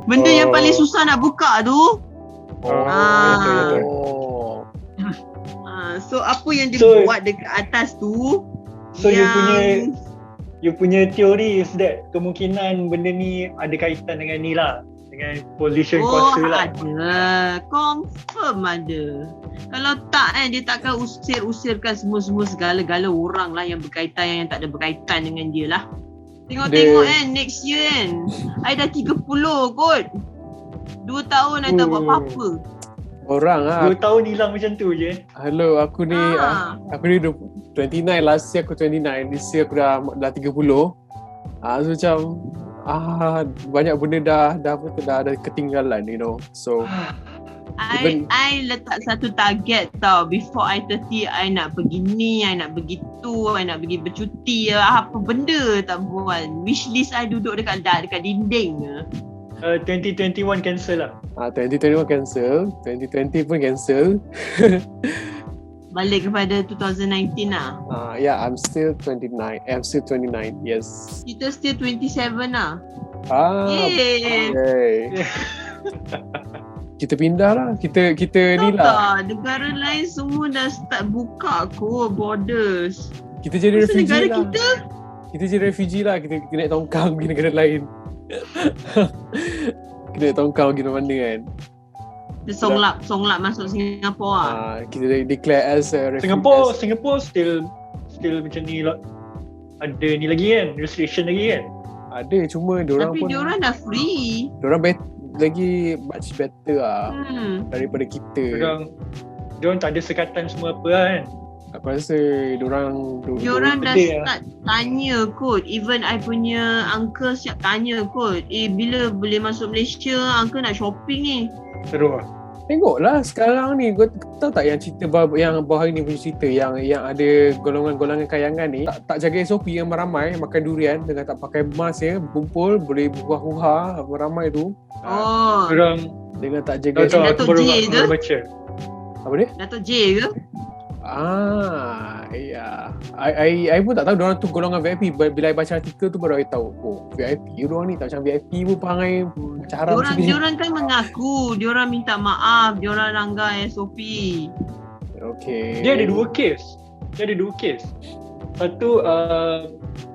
Benda yang paling susah nak buka tu. Betul. So apa yang dia buat dekat atas tu. So you punya teori is that kemungkinan benda ni ada kaitan dengan ni lah, dengan position kuasa lah. Ada. Confirm ada. Kalau tak dia takkan usirkan semua segala-gala orang lah yang berkaitan, yang tak ada berkaitan dengan dia lah. Tengok next year kan, I dah 30 kot. 2 tahun I tak buat apa-apa. Orang lah 2 tahun hilang macam tu je. Hello, aku ni 29, last year aku 29, this year aku dah 30. So macam banyak benda dah ketinggalan, you know. So I letak satu target tau. Before I 30, I nak pergi ni, I nak pergi tu, I nak pergi bercuti. Apa benda tak buat. Wishlist I duduk dekat dinding. 2021 cancel lah. 2021 cancel, 2020 pun cancel. Balik kepada 2019 lah. Yeah, I'm still 29. I'm still 29. Yes. Kita still 27 lah. Yay. Okay. Kita pindah lah. Kita ni lah. Negara lain semua dah start buka borders. Kita jadi refugee negara lah. Kita jadi refugee lah. Kita naik tongkang pergi negara lain. Kita naik tongkang pergi mana kan. Dia songlap masuk Singapura lah. Kita declare as a refugee. Singapore still macam ni lah. Ada ni lagi kan, restriction lagi kan. Ada, cuma diorang tapi diorang dah free. Diorang lagi much better lah daripada kita. Diorang tak ada sekatan semua apa kan. Aku rasa diorang dah start tanya kot. Even I punya uncle siap tanya kot. Bila boleh masuk Malaysia, uncle nak shopping ni. Teruk lah. Tengoklah sekarang ni, kau tahu tak yang cerita yang bawah ni punya cerita yang ada golongan-golongan kayangan ni tak jaga SOP yang ramai makan durian dengan tak pakai mask ya, berkumpul boleh buah-buah ramai tu. Orang dengan tak jaga SOP. Datuk J tu. Apa dia? Datuk J ke? Ya. I pun tak tahu diorang tu golongan VIP. Bila I baca artikel tu baru I tahu. VIP diorang ni tak macam VIP pun perangai macam haram. Diorang kan mengaku, diorang minta maaf, diorang langgar SOP. Okay. Dia ada dua kes. Satu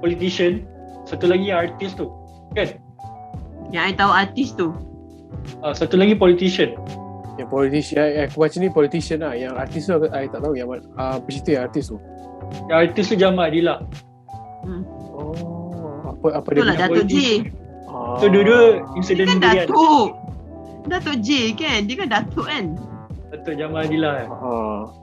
politician, satu lagi artis tu. Kan? Yang I tahu artis tu. Satu lagi politician. Yang politician, aku baca ni politician lah. Yang artis tu I tak tahu yang mana. Cerita yang artis tu. Yang artis tu Jamal Adila. Apa dia itulah Datuk J. So dua-dua insiden dia durian. kan Datuk J kan? Dia kan Datuk kan? Datuk Jamal Adila kan?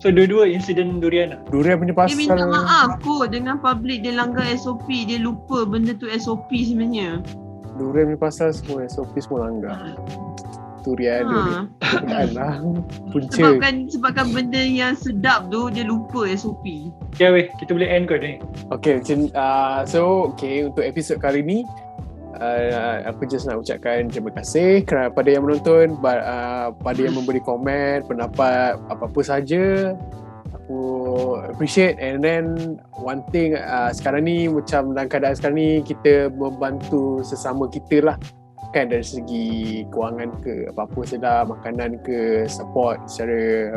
So dua-dua insiden durian lah. Durian punya pasal. Dia minta maaf kot dengan public. Dia langgar SOP. Dia lupa benda tu SOP sebenarnya. Durian punya pasal semua SOP semua langgar. Durian lah. Punca. Sebabkan benda yang sedap tu dia lupa SOP. Okay weh, kita boleh end kot ni. Okay, untuk episod kali ni aku just nak ucapkan terima kasih kepada yang menonton, pada yang memberi komen, pendapat apa-apa saja. Aku appreciate. And then one thing, sekarang ni macam dalam keadaan sekarang ni kita membantu sesama kita lah kan, dari segi kewangan ke apa-apa saja, makanan ke, support secara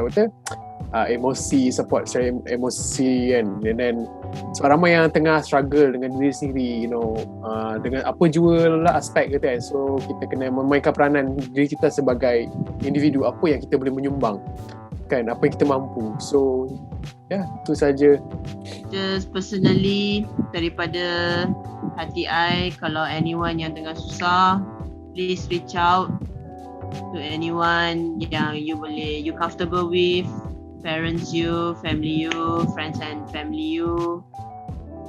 emosi, support secara emosi kan. And then sebab ramai yang tengah struggle dengan diri sendiri, dengan apa jua lah aspek kita kan. So kita kena memainkan peranan diri kita sebagai individu, apa yang kita boleh menyumbang kan, apa yang kita mampu. So itu saja. Just personally, daripada hati I, kalau anyone yang tengah susah, please reach out to anyone yang you comfortable with, parents you, family you, friends and family you.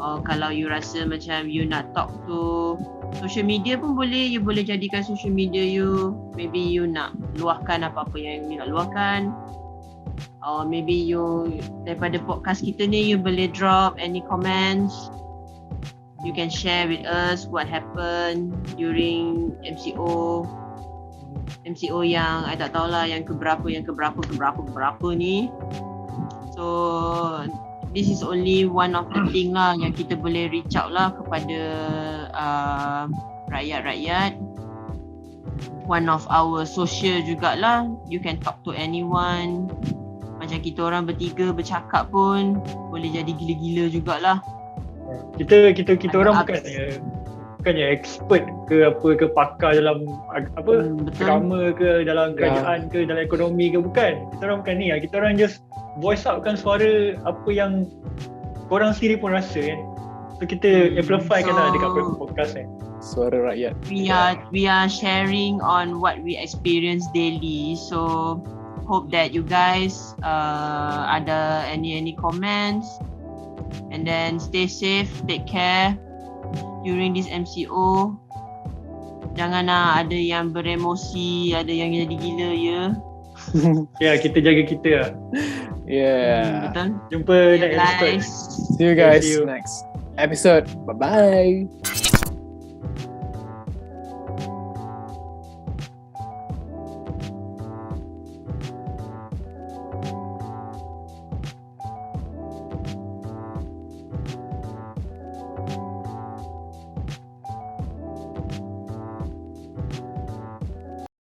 Or kalau you rasa macam you nak talk to social media pun boleh, you boleh jadikan social media you, maybe you nak luahkan apa-apa yang you nak luahkan. Or maybe you daripada podcast kita ni, you boleh drop any comments. You can share with us what happened during MCO yang I tak tahulah yang keberapa ni. So this is only one of the thing lah yang kita boleh reach out lah kepada rakyat-rakyat. One of our social jugalah, you can talk to anyone. Macam kita orang bertiga bercakap pun boleh jadi gila-gila jugalah. Kita orang bukannya expert ke apa ke, pakar dalam drama ke, dalam kerajaan ke, dalam ekonomi ke, bukan. Kita orang bukan ni lah. Kita orang just voice outkan suara apa yang korang sendiri pun rasa kan. So kita amplify kan dekat podcast ni. Suara rakyat. We are sharing on what we experience daily. So hope that you guys ada any comments. And then stay safe, take care during this MCO. Janganlah ada yang beremosi, ada yang jadi gila ya. Ya, kita jaga kita lah. Yeah. Betul. Jumpa next episode. Guys. See you guys See you. next episode. Bye-bye.